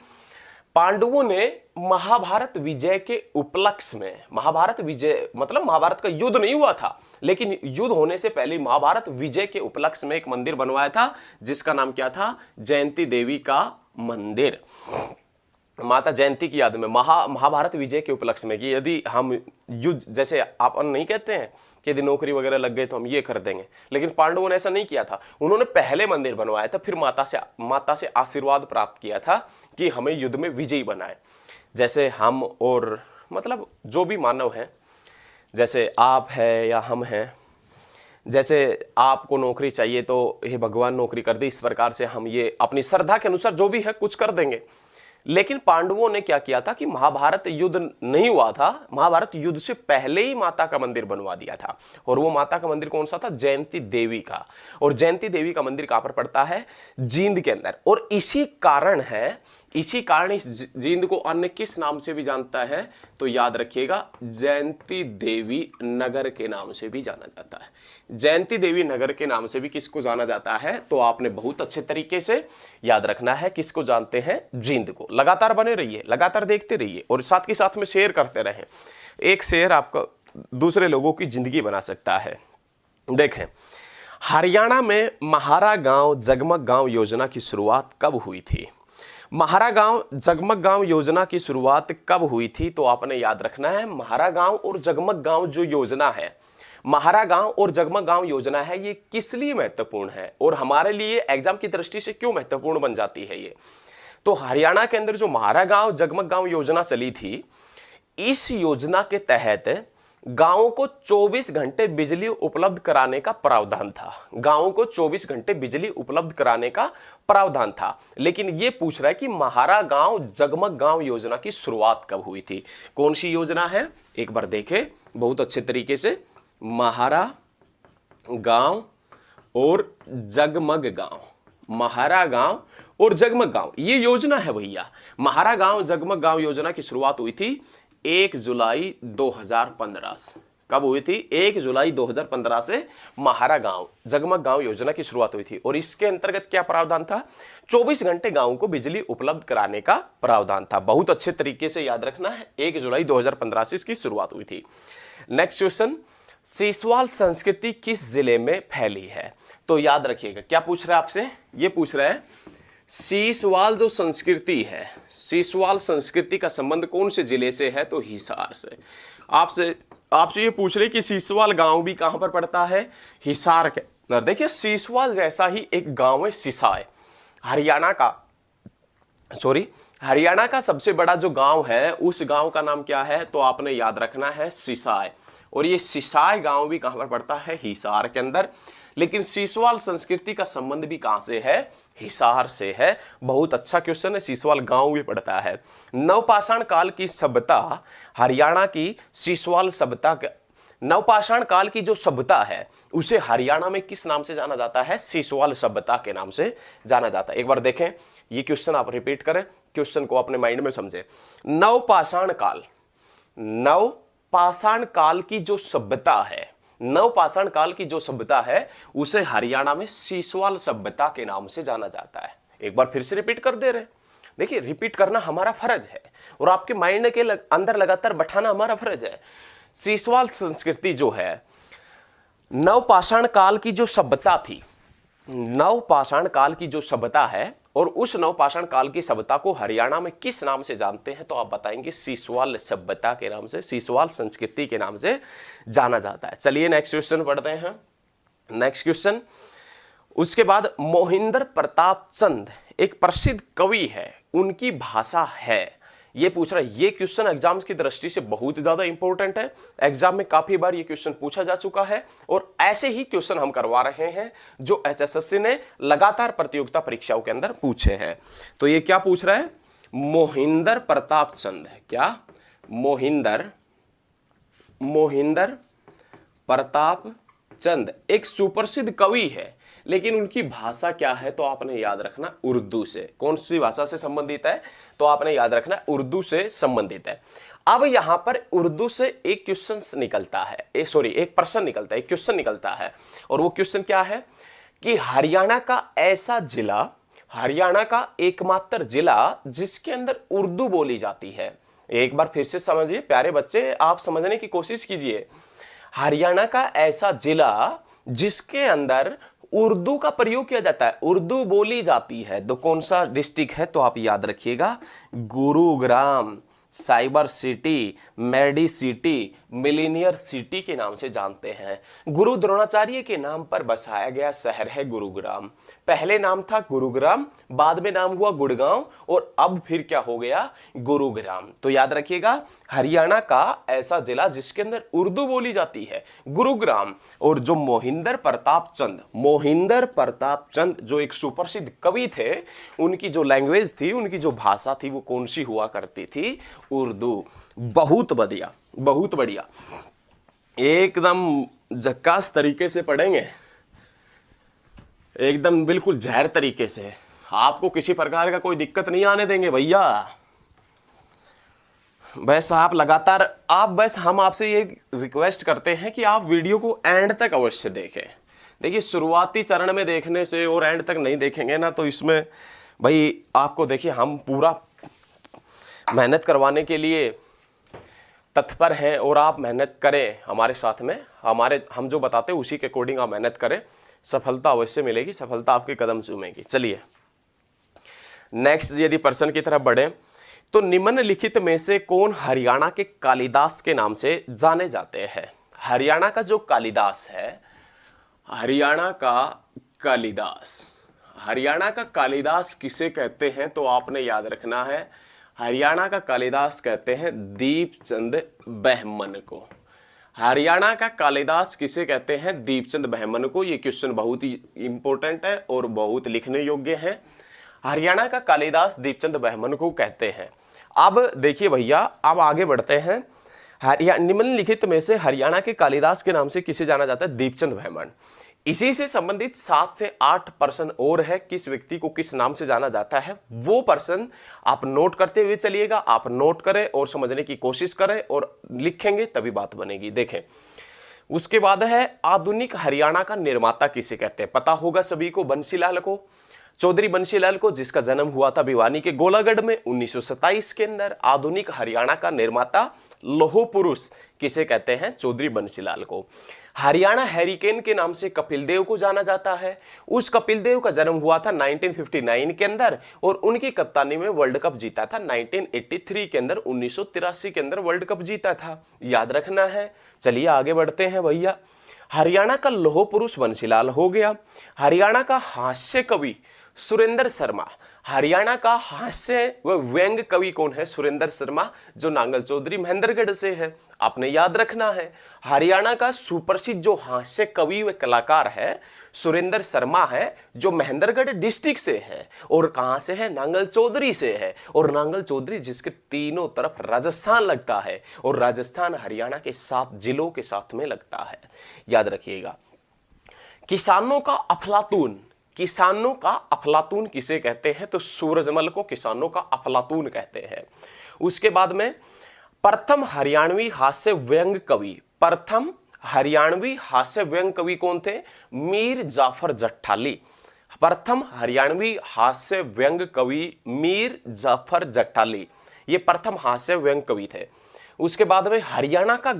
पांडवों ने महाभारत विजय के उपलक्ष्य में, महाभारत विजय मतलब महाभारत का युद्ध नहीं हुआ था, लेकिन युद्ध होने से पहले महाभारत विजय के उपलक्ष्य में एक मंदिर बनवाया था, जिसका नाम क्या था? जयंती देवी का मंदिर। माता जयंती की याद में महाभारत विजय के उपलक्ष्य में कि यदि हम युद्ध, जैसे आप नहीं कहते हैं कि यदि नौकरी वगैरह लग गई तो हम ये कर देंगे, लेकिन पांडवों ने ऐसा नहीं किया था। उन्होंने पहले मंदिर बनवाया था, फिर माता से आशीर्वाद प्राप्त किया था कि हमें युद्ध में विजयी बनाए। जैसे हम और मतलब जो भी मानव हैं, जैसे आप है या हम हैं, जैसे आपको नौकरी चाहिए तो हे भगवान नौकरी कर दे, इस प्रकार से हम ये अपनी श्रद्धा के अनुसार जो भी है कुछ कर देंगे। लेकिन पांडवों ने क्या किया था कि महाभारत युद्ध नहीं हुआ था, महाभारत युद्ध से पहले ही माता का मंदिर बनवा दिया था। और वो माता का मंदिर कौन सा था? जयंती देवी का। और जयंती देवी का मंदिर कहां पर पड़ता है? जींद के अंदर। और इसी कारण है, इसी कारण इस जींद को अन्य किस नाम से भी जानता है, तो याद रखिएगा जयंती देवी नगर के नाम से भी जाना जाता है। जयंती देवी नगर के नाम से भी किसको जाना जाता है, तो आपने बहुत अच्छे तरीके से याद रखना है। किसको जानते हैं, जींद को। लगातार बने रहिए, लगातार देखते रहिए और साथ के साथ में शेयर करते रहें। एक शेयर आपका दूसरे लोगों की जिंदगी बना सकता है। देखें, हरियाणा में महारा गांव जगमग गांव योजना की शुरुआत कब हुई थी? महारा गांव जगमग गांव योजना की शुरुआत कब हुई थी, तो आपने याद रखना है महारा गांव और जगमग गांव जो योजना है, महारा गांव और जगमग गांव योजना है, ये किस लिए महत्वपूर्ण है और हमारे लिए एग्जाम की दृष्टि से क्यों महत्वपूर्ण बन जाती है ये? तो हरियाणा के अंदर जो महारा गांव जगमग गांव योजना चली थी, इस योजना के तहत गांवों को 24 घंटे बिजली उपलब्ध कराने का प्रावधान था। गांवों को 24 घंटे बिजली उपलब्ध कराने का प्रावधान था। लेकिन यह पूछ रहा है कि महारा गांव जगमग गांव योजना की शुरुआत कब हुई थी? कौन सी योजना है, एक बार देखें बहुत अच्छे तरीके से। महारा गांव और जगमग गांव, महारा गांव और जगमग गांव, ये योजना है भैया। महारा गांव जगमग गांव योजना की शुरुआत हुई थी 1 जुलाई 2015 से। कब हुई थी? 1 जुलाई 2015 से महारा गांव जगमग गांव योजना की शुरुआत हुई थी। और इसके अंतर्गत क्या प्रावधान था? 24 घंटे गांवों को बिजली उपलब्ध कराने का प्रावधान था। बहुत अच्छे तरीके से याद रखना है, 1 जुलाई 2015 से इसकी शुरुआत हुई थी। नेक्स्ट क्वेश्चन, सीसवाल संस्कृति किस जिले में फैली है? तो याद रखिएगा क्या पूछ रहा है आपसे, ये पूछ रहा है सीसवाल जो संस्कृति है, सीसवाल संस्कृति का संबंध कौन से जिले से है? तो हिसार से। आपसे ये पूछ रहे कि सीसवाल गांव भी कहां पर पड़ता है? हिसार के अंदर। देखिए सीसवाल जैसा ही एक गांव है सिसाई, हरियाणा का सबसे बड़ा जो गांव है उस गांव का नाम क्या है? तो आपने याद रखना है सिसाई। और ये सिसाई गांव भी कहां पर पड़ता है? हिसार के अंदर। लेकिन सीसवाल संस्कृति का संबंध भी कहां से है? हिसार से है। बहुत अच्छा क्वेश्चन है, सीसवाल गांव भी पड़ता है। नवपाषाण काल की सभ्यता, हरियाणा की सीसवाल सभ्यता, नवपाषाण काल की जो सभ्यता है उसे हरियाणा में किस नाम से जाना जाता है? सीसवाल सभ्यता के नाम से जाना जाता है। एक बार देखें ये क्वेश्चन, आप रिपीट करें, क्वेश्चन को अपने माइंड में समझे। नवपाषाण काल, नवपाषाण काल की जो सभ्यता है, नवपाषाण काल की जो सभ्यता है उसे हरियाणा में सीसवाल सभ्यता के नाम से जाना जाता है। एक बार फिर से रिपीट कर दे रहे, देखिए रिपीट करना हमारा फर्ज है और आपके माइंड के अंदर लगातार बैठाना हमारा फर्ज है। सीसवाल संस्कृति जो है, नवपाषाण काल की जो सभ्यता थी, नवपाषाण काल की जो सभ्यता है, और उस नवपाषाण काल की सभ्यता को हरियाणा में किस नाम से जानते हैं? तो आप बताएंगे सीसवाल सभ्यता के नाम से, सीसवाल संस्कृति के नाम से जाना जाता है। चलिए नेक्स्ट क्वेश्चन पढ़ते हैं। नेक्स्ट क्वेश्चन, उसके बाद मोहिंदर प्रताप चंद एक प्रसिद्ध कवि है, उनकी भाषा है, ये पूछ रहा है। ये क्वेश्चन एग्जाम की दृष्टि से बहुत ज्यादा इंपॉर्टेंट है। एग्जाम में काफी बार ये क्वेश्चन पूछा जा चुका है और ऐसे ही क्वेश्चन हम करवा रहे हैं जो एचएसएससी ने लगातार प्रतियोगिता परीक्षाओं के अंदर पूछे हैं। तो ये क्या पूछ रहा है? मोहिंदर प्रताप चंद है क्या? मोहिंदर प्रताप चंद एक सुप्रसिद्ध कवि है, लेकिन उनकी भाषा क्या है? तो आपने याद रखना उर्दू से। कौन सी भाषा से संबंधित है? तो आपने याद रखना उर्दू से संबंधित है। अब यहां पर उर्दू से एक क्वेश्चन निकलता है, एक प्रश्न निकलता है, एक क्वेश्चन निकलता है। और वो क्वेश्चन क्या है कि हरियाणा का ऐसा जिला, हरियाणा का एकमात्र जिला जिसके अंदर उर्दू बोली जाती है। एक बार फिर से समझिए प्यारे बच्चे, आप समझने की कोशिश कीजिए। हरियाणा का ऐसा जिला जिसके अंदर उर्दू का प्रयोग किया जाता है, उर्दू बोली जाती है, तो कौन सा डिस्ट्रिक्ट है? तो आप याद रखिएगा Gurugram, cyber city, medi city, millennium city के नाम से जानते हैं। गुरु द्रोणाचार्य के नाम पर बसाया गया शहर है गुरुग्राम। पहले नाम था गुरुग्राम, बाद में नाम हुआ गुड़गांव और अब फिर क्या हो गया? गुरुग्राम। तो याद रखिएगा हरियाणा का ऐसा जिला जिसके अंदर उर्दू बोली जाती है, गुरुग्राम। और जो मोहिंदर प्रताप चंद जो एक सुप्रसिद्ध कवि थे, उनकी जो लैंग्वेज थी, उनकी जो भाषा थी, वो कौन सी हुआ करती थी? उर्दू। बहुत बढ़िया, बहुत बढ़िया, एकदम झक्कास तरीके से पढ़ेंगे, एकदम बिल्कुल जहर तरीके से। आपको किसी प्रकार का कोई दिक्कत नहीं आने देंगे भैया। बस आप लगातार बस हम आपसे ये रिक्वेस्ट करते हैं कि आप वीडियो को एंड तक अवश्य देखें। देखिए शुरुआती चरण में देखने से और एंड तक नहीं देखेंगे ना तो इसमें भाई आपको देखिए हम पूरा मेहनत करवाने के लिए तत्पर हैं और आप मेहनत करें हमारे साथ में, हम जो बताते हैं उसी के अकॉर्डिंग आप मेहनत करें, सफलता अवश्य मिलेगी, सफलता आपके कदम चूमेगी। चलिए नेक्स्ट यदि प्रश्न की तरफ बढ़े तो निम्नलिखित में से कौन हरियाणा के कालिदास के नाम से जाने जाते हैं? हरियाणा का जो कालिदास है, हरियाणा का कालिदास किसे कहते हैं? तो आपने याद रखना है हरियाणा का कालिदास कहते हैं दीपचंद बहमन को। हरियाणा का कालिदास किसे कहते हैं? दीपचंद बहमन को। ये क्वेश्चन बहुत ही इंपॉर्टेंट है और बहुत लिखने योग्य है। हरियाणा का कालिदास दीपचंद बहमन को कहते हैं। अब देखिए भैया, अब आगे बढ़ते हैं। निम्नलिखित में से हरियाणा के कालिदास के नाम से किसे जाना जाता है? दीपचंद बहमन। इसी से संबंधित 7 से 8 प्रश्न और है, किस व्यक्ति को किस नाम से जाना जाता है, वो प्रश्न आप नोट करते हुए चलिएगा। आप नोट करें और समझने की कोशिश करें और लिखेंगे तभी बात बनेगी। देखें उसके बाद है आधुनिक हरियाणा का निर्माता किसे कहते हैं? पता होगा सभी को, बंसीलाल को, चौधरी बंसीलाल को, जिसका जन्म हुआ था भिवानी के गोलागढ़ में 1927 के अंदर। आधुनिक हरियाणा का निर्माता लोह पुरुष किसे कहते हैं? चौधरी बंसीलाल को। हरियाणा हैरिकेन के नाम से कपिल देव को जाना जाता है। उस कपिल देव का जन्म हुआ था 1959 के अंदर और उनकी कप्तानी में वर्ल्ड कप जीता था 1983 के अंदर, 1983 के अंदर वर्ल्ड कप जीता था, याद रखना है। चलिए आगे बढ़ते हैं भैया। हरियाणा का लौह पुरुष बंसीलाल हो गया। हरियाणा का हास्य कवि सुरेंद्र शर्मा। हरियाणा का हास्य व व्यंग कवि कौन है? सुरेंद्र शर्मा, जो नांगल चौधरी महेंद्रगढ़ से है, आपने याद रखना है। हरियाणा का सुप्रसिद्ध जो हास्य कवि व कलाकार है सुरेंद्र शर्मा है, जो महेंद्रगढ़ डिस्ट्रिक्ट से है और कहां से है? नांगल चौधरी से है। और नांगल चौधरी जिसके तीनों तरफ राजस्थान लगता है और राजस्थान हरियाणा के 7 जिलों के साथ में लगता है, याद रखिएगा। किसानों का अफलातून किसे कहते हैं? तो सूरजमल को किसानों का अफलातून कहते हैं। उसके बाद में प्रथम हरियाणवी हास्य व्यंग कवि कौन थे? मीर जाफर जट्टाली। प्रथम हरियाणवी हास्य व्यंग कवि मीर जाफर जट्टाली, ये प्रथम हास्य व्यंग कवि थे। उसके बाद में हरियाणा का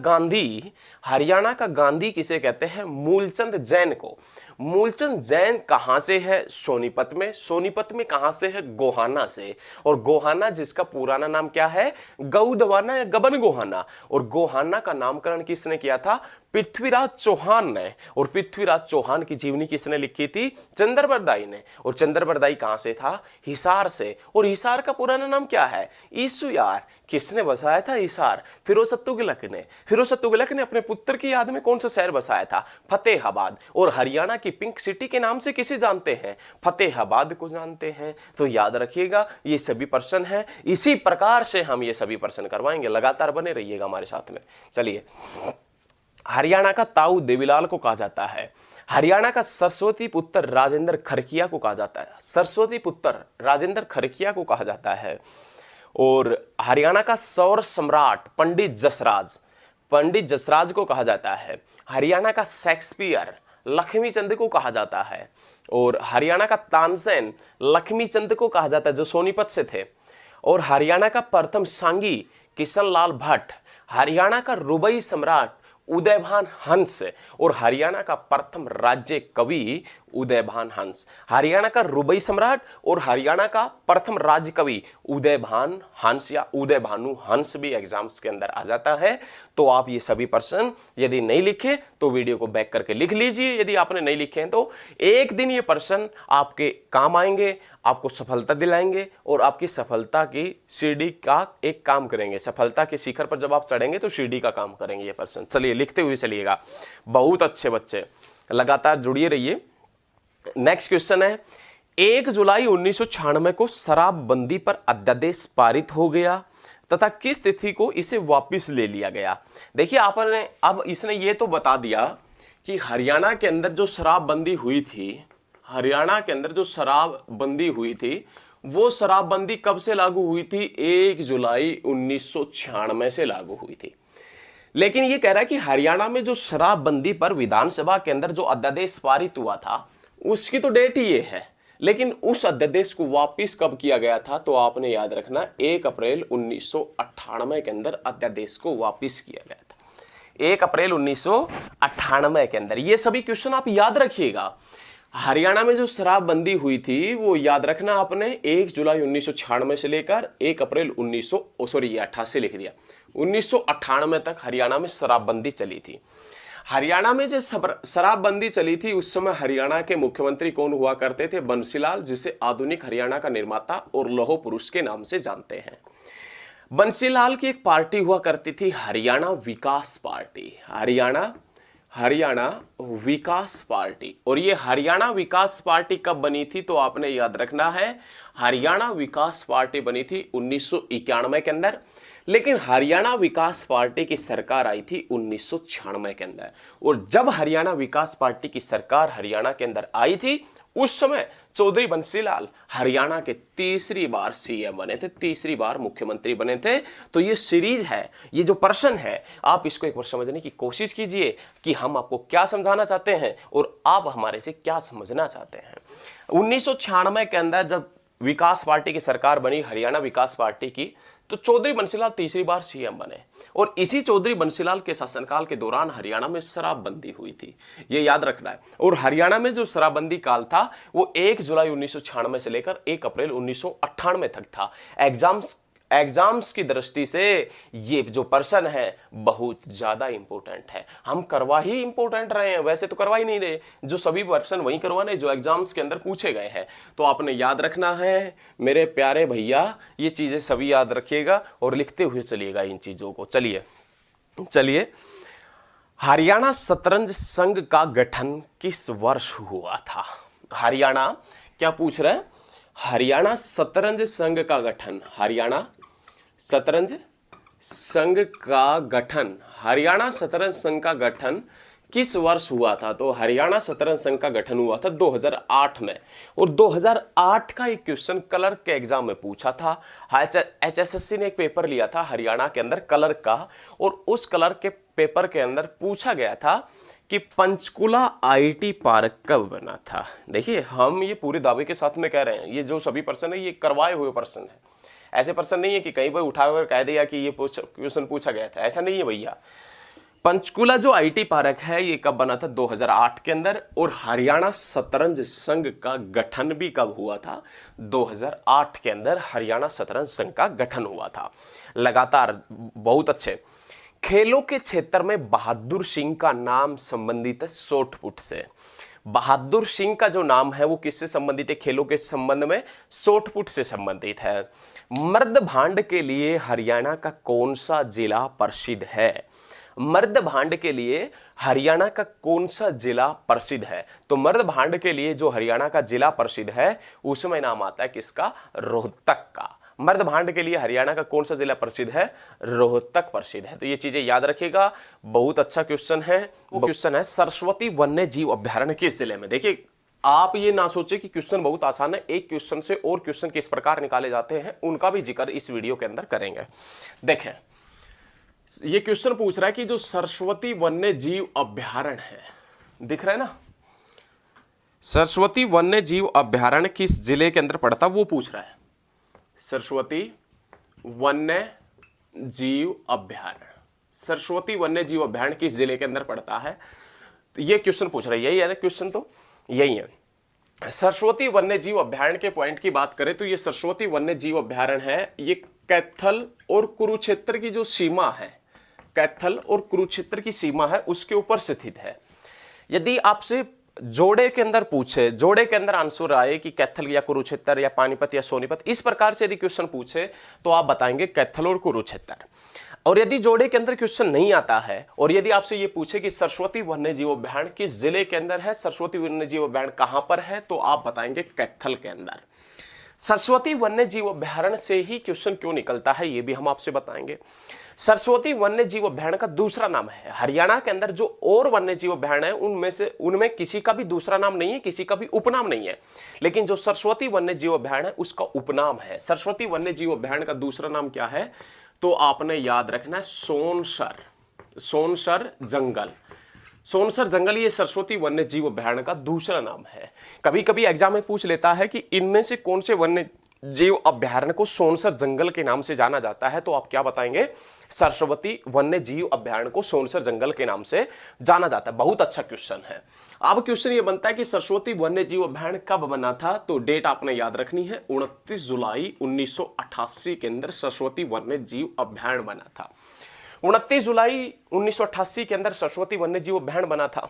गांधी किसे कहते हैं? मूलचंद जैन को। मूलचंद जैन कहां से है? सोनीपत में कहां से है? गोहाना से। और गोहाना जिसका पुराना नाम क्या है? गौदवाना या गबन गोहाना। और गोहाना का नामकरण किसने किया था? पृथ्वीराज चौहान ने। और पृथ्वीराज चौहान की जीवनी किसने लिखी थी? चंद्रबरदाई ने। और चंद्रबरदाई कहां से था? हिसार से। और हिसार का पुराना नाम क्या है? ईसुयार। किसने बसाया था हिसार? फिरोज तुगलक ने। फिरोज तुगलक ने अपने पुत्र की याद में कौन सा शहर बसाया था? फतेहाबाद। और हरियाणा की पिंक सिटी के नाम से किसे जानते हैं? फतेहाबाद को जानते हैं। तो याद रखिएगा ये सभी प्रश्न हैं, इसी प्रकार से हम ये सभी प्रश्न करवाएंगे, लगातार बने रहिएगा हमारे साथ में। चलिए, हरियाणा का ताऊ देवीलाल को कहा जाता है। हरियाणा का सरस्वती पुत्र राजेंद्र खरकिया को कहा जाता है। सरस्वती पुत्र राजेंद्र खरकिया को कहा जाता है। और हरियाणा का सौर सम्राट पंडित जसराज को कहा जाता है। हरियाणा का शेक्सपियर लक्ष्मीचंद को कहा जाता है। और हरियाणा का तानसेन लक्ष्मीचंद को कहा जाता है, जो सोनीपत से थे। और हरियाणा का प्रथम सांगी किशनलाल भट्ट। हरियाणा का रुबई सम्राट उदयभान हंस। और हरियाणा का प्रथम राज्य कवि उदयभान हंस। हरियाणा का रुबई सम्राट और हरियाणा का प्रथम राज्य कवि उदयभान हंस या उदयभानु हंस भी एग्जाम्स के अंदर आ जाता है। तो आप ये सभी प्रश्न यदि नहीं लिखे तो वीडियो को बैक करके लिख लीजिए। यदि आपने नहीं लिखे हैं तो एक दिन ये प्रश्न आपके काम आएंगे, आपको सफलता दिलाएंगे और आपकी सफलता की सीढ़ी का एक काम करेंगे। सफलता के शिखर पर जब आप चढ़ेंगे तो सीढ़ी का काम करेंगे ये प्रश्न। चलिए लिखते हुए चलिएगा, बहुत अच्छे बच्चे, लगातार जुड़िए रहिए। नेक्स्ट क्वेश्चन है, 1 जुलाई 1996 को शराबबंदी पर अध्यादेश पारित हो गया तथा किस तिथि को इसे वापस ले लिया गया? देखिए आपने अब इसने ये तो बता दिया कि हरियाणा के अंदर जो शराबबंदी हुई थी, हरियाणा के अंदर जो शराबबंदी हुई थी, वो शराबबंदी कब से लागू हुई थी? 1 जुलाई 1996 से लागू हुई थी। लेकिन ये कह रहा है कि हरियाणा में जो शराबबंदी पर विधानसभा के अंदर जो अध्यादेश पारित हुआ था, उसकी तो डेट ही ये है, लेकिन उस अध्यादेश को वापस कब किया गया था? तो आपने याद रखना 1 अप्रैल 1998 के अंदर अध्यादेश को वापस किया गया था। 1 अप्रैल 1998 के अंदर। ये सभी क्वेश्चन आप याद रखिएगा। हरियाणा में जो शराबबंदी हुई थी वो याद रखना आपने 1 जुलाई 1996 से लेकर 1 अप्रैल 88 लिख दिया, 1998 तक हरियाणा में शराबबंदी चली थी। हरियाणा में जो शराबबंदी चली थी उस समय हरियाणा के मुख्यमंत्री कौन हुआ करते थे? बंसीलाल, जिसे आधुनिक हरियाणा का निर्माता और लौह पुरुष के नाम से जानते हैं। बंसीलाल की एक पार्टी हुआ करती थी, हरियाणा विकास पार्टी। हरियाणा विकास पार्टी। और ये हरियाणा विकास पार्टी कब बनी थी? तो आपने याद रखना है, हरियाणा विकास पार्टी बनी थी 1991 के अंदर, लेकिन हरियाणा विकास पार्टी की सरकार आई थी 1996 के अंदर। और जब हरियाणा विकास पार्टी की सरकार हरियाणा के अंदर आई थी, उस समय चौधरी बंसीलाल हरियाणा के तीसरी बार सीएम बने थे, तीसरी बार मुख्यमंत्री बने थे। तो ये सीरीज है, ये जो प्रश्न है, आप इसको एक बार समझने की कोशिश कीजिए कि हम आपको क्या समझाना चाहते हैं और आप हमारे से क्या समझना चाहते हैं। 1996 के अंदर जब विकास पार्टी की सरकार बनी, हरियाणा विकास पार्टी की, तो चौधरी बंसीलाल तीसरी बार सीएम बने। और इसी चौधरी बंसीलाल के शासनकाल के दौरान हरियाणा में शराबबंदी हुई थी, ये याद रखना है। और हरियाणा में जो शराबबंदी काल था वो 1 जुलाई 1996 से लेकर 1 अप्रैल 1998 तक था। एग्जाम्स की दृष्टि से ये जो प्रश्न है बहुत ज्यादा इंपॉर्टेंट है। हम करवा ही इंपॉर्टेंट रहे हैं, वैसे तो करवा ही नहीं रहे, जो सभी प्रश्न वही करवाने जो एग्जाम्स के अंदर पूछे गए हैं। तो आपने याद रखना है मेरे प्यारे भैया, ये चीजें सभी याद रखिएगा और लिखते हुए चलिएगा इन चीजों को। चलिए, हरियाणा शतरंज संघ का गठन किस वर्ष हुआ था? हरियाणा क्या पूछ रहे हैं? हरियाणा शतरंज संघ का गठन, हरियाणा शतरंज संघ का गठन, हरियाणा शतरंज संघ का गठन किस वर्ष हुआ था? तो हरियाणा शतरंज संघ का गठन हुआ था 2008 में। और 2008 का एक क्वेश्चन कलर के एग्जाम में पूछा था। HSSC ने एक पेपर लिया था हरियाणा के अंदर कलर का, और उस कलर के पेपर के अंदर पूछा गया था कि पंचकुला IT पार्क कब बना था। देखिए, हम ये पूरे दावे के साथ में कह रहे हैं, ये जो सभी प्रश्न है ये करवाए हुए प्रश्न है। ऐसे प्रश्न नहीं है कि कहीं पर उठाकर कह दिया कि ये क्वेश्चन पूछा गया था, ऐसा नहीं है भैया। पंचकुला जो IT पार्क है ये कब बना था? 2008 के अंदर। और हरियाणा शतरंज संघ का गठन भी कब हुआ था? 2008 के अंदर हरियाणा शतरंज संघ का गठन हुआ था। लगातार बहुत अच्छे। खेलों के क्षेत्र में बहादुर सिंह का नाम संबंधित है शॉटपुट से। बहादुर सिंह का जो नाम है वो किससे संबंधित है? खेलों के संबंध में शॉटपुट से संबंधित है। मर्द भांड के लिए हरियाणा का कौन सा जिला प्रसिद्ध है? मर्द भांड के लिए हरियाणा का कौन सा जिला प्रसिद्ध है? तो मर्द भांड के लिए जो हरियाणा का जिला प्रसिद्ध है उसमें नाम आता है किसका? रोहतक का। मर्द भांड के लिए हरियाणा का कौन सा जिला प्रसिद्ध है? रोहतक प्रसिद्ध है। तो ये चीजें याद रखिएगा, बहुत अच्छा क्वेश्चन है। वो क्वेश्चन है सरस्वती वन्य जीव अभ्यारण्य किस जिले में? देखिए, आप ये ना सोचे कि क्वेश्चन बहुत आसान है, एक क्वेश्चन से और क्वेश्चन किस प्रकार निकाले जाते हैं उनका भी जिक्र इस वीडियो के अंदर करेंगे। देखें, ये क्वेश्चन पूछ रहा है कि जो सरस्वती वन्य जीव अभ्यारण्य है, दिख रहा है ना, सरस्वती वन्य जीव अभ्यारण्य किस जिले के अंदर पड़ता वो पूछ रहा है। सरस्वती वन्य जीव अभ्यारण्य, सरस्वती वन्य जीव अभ्यारण्य किस जिले के अंदर पड़ता है? तो ये क्वेश्चन पूछ रहा है, यही है ना क्वेश्चन, तो यही है। सरस्वती वन्य जीव अभ्यारण्य के पॉइंट की बात करें तो ये सरस्वती वन्य जीव अभ्यारण्य है, ये कैथल और कुरुक्षेत्र की जो सीमा है, कैथल और कुरुक्षेत्र की सीमा है उसके ऊपर स्थित है। यदि आपसे जोड़े के अंदर पूछे, जोड़े के अंदर आंसर आए कि कैथल या कुरुक्षेत्र या पानीपत या सोनीपत, इस प्रकार से यदि क्वेश्चन पूछे तो आप बताएंगे कैथल और कुरुक्षेत्र। और यदि जोड़े के अंदर क्वेश्चन नहीं आता है और यदि आपसे ये पूछे कि सरस्वती वन्य जीव अभ्यारण्य किस जिले के अंदर है, सरस्वती वन्य जीव अभ्यारण्य कहां पर है, तो आप बताएंगे कैथल के अंदर। सरस्वती वन्य जीव अभयारण्य से ही क्वेश्चन क्यों निकलता है ये भी हम आपसे बताएंगे। सरस्वती वन्य जीव अभयारण्य का दूसरा नाम है, हरियाणा के अंदर जो और वन्य जीव अभयारण्य है उनमें किसी का भी दूसरा नाम नहीं है, किसी का भी उपनाम नहीं है, लेकिन जो सरस्वती वन्य जीव अभयारण्य है उसका उपनाम है। सरस्वती वन्य जीव अभयारण्य का दूसरा नाम क्या है, तो आपने याद रखना है सोनसर, सोनसर जंगल। सोनसर जंगल ये सरस्वती वन्य जीव अभयारण्य का दूसरा नाम है। कभी कभी एग्जाम में पूछ लेता है कि इनमें से कौन से वन्य जीव अभयारण्य को सोनसर जंगल के नाम से जाना जाता है, तो आप क्या बताएंगे, सरस्वती वन्य जीव अभयारण्य को सोनसर जंगल के नाम से जाना जाता है। बहुत अच्छा क्वेश्चन है। अब क्वेश्चन ये बनता है कि सरस्वती वन्य जीव अभयारण्य कब बना था, तो डेट आपने याद रखनी है, 29 जुलाई 1988 के अंदर सरस्वती वन्य जीव अभयारण्य बना था। 29 जुलाई 1988 के अंदर सरस्वती वन्य जीव अभयारण्य बना था,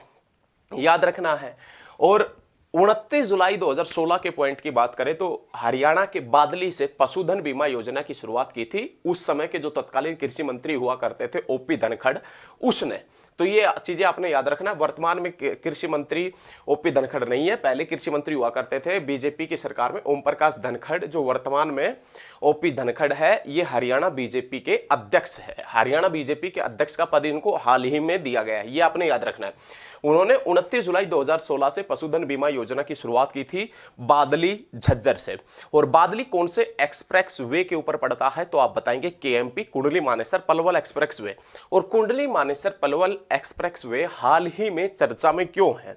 याद रखना है। और 29 जुलाई 2016 के पॉइंट की बात करें तो हरियाणा के बादली से पशुधन बीमा योजना की शुरुआत की थी। उस समय के जो तत्कालीन कृषि मंत्री हुआ करते थे ओपी धनखड़, उसने, तो ये चीजें आपने याद रखना। वर्तमान में कृषि मंत्री ओपी धनखड़ नहीं है, पहले कृषि मंत्री हुआ करते थे बीजेपी की सरकार में ओम प्रकाश धनखड़। जो वर्तमान में ओपी धनखड़ है ये हरियाणा बीजेपी के अध्यक्ष है। हरियाणा बीजेपी के अध्यक्ष का पद इनको हाल ही में दिया गया है, ये आपने याद रखना है। उन्होंने 29 जुलाई 2016 से पशुधन बीमा योजना की शुरुआत की थी बादली झज्जर से। और बादली कौन से एक्सप्रेस वे के ऊपर पड़ता है, तो आप बताएंगे KMP Kundli Manesar Palwal express way. और कुंडली मानेसर पलवल एक्सप्रेस वे हाल ही में चर्चा में क्यों है,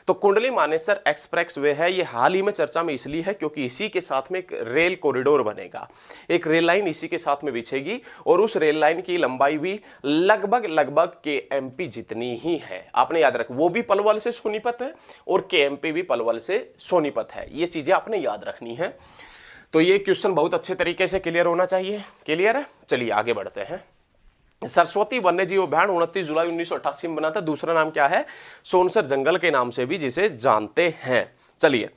तो कुंडली मानेसर एक्सप्रेस वे है ये हाल ही में चर्चा में इसलिए है क्योंकि इसी के साथ में एक रेल कॉरिडोर बनेगा, एक रेल लाइन इसी के साथ में बिछेगी और उस रेल लाइन की लंबाई भी लगभग केएमपी जितनी ही है। आपने याद रखा, वो भी पलवल से सोनीपत है और केएमपी भी पलवल से सोनीपत है, ये चीजें आपने याद रखनी है। तो ये क्वेश्चन बहुत अच्छे तरीके से क्लियर होना चाहिए। क्लियर है, चलिए आगे बढ़ते हैं। सरस्वती वन्य जीव अभयारण्य 29 जुलाई 1988 में बना था। दूसरा नाम क्या है, सोनसर जंगल के नाम से भी जिसे जानते हैं। चलिए,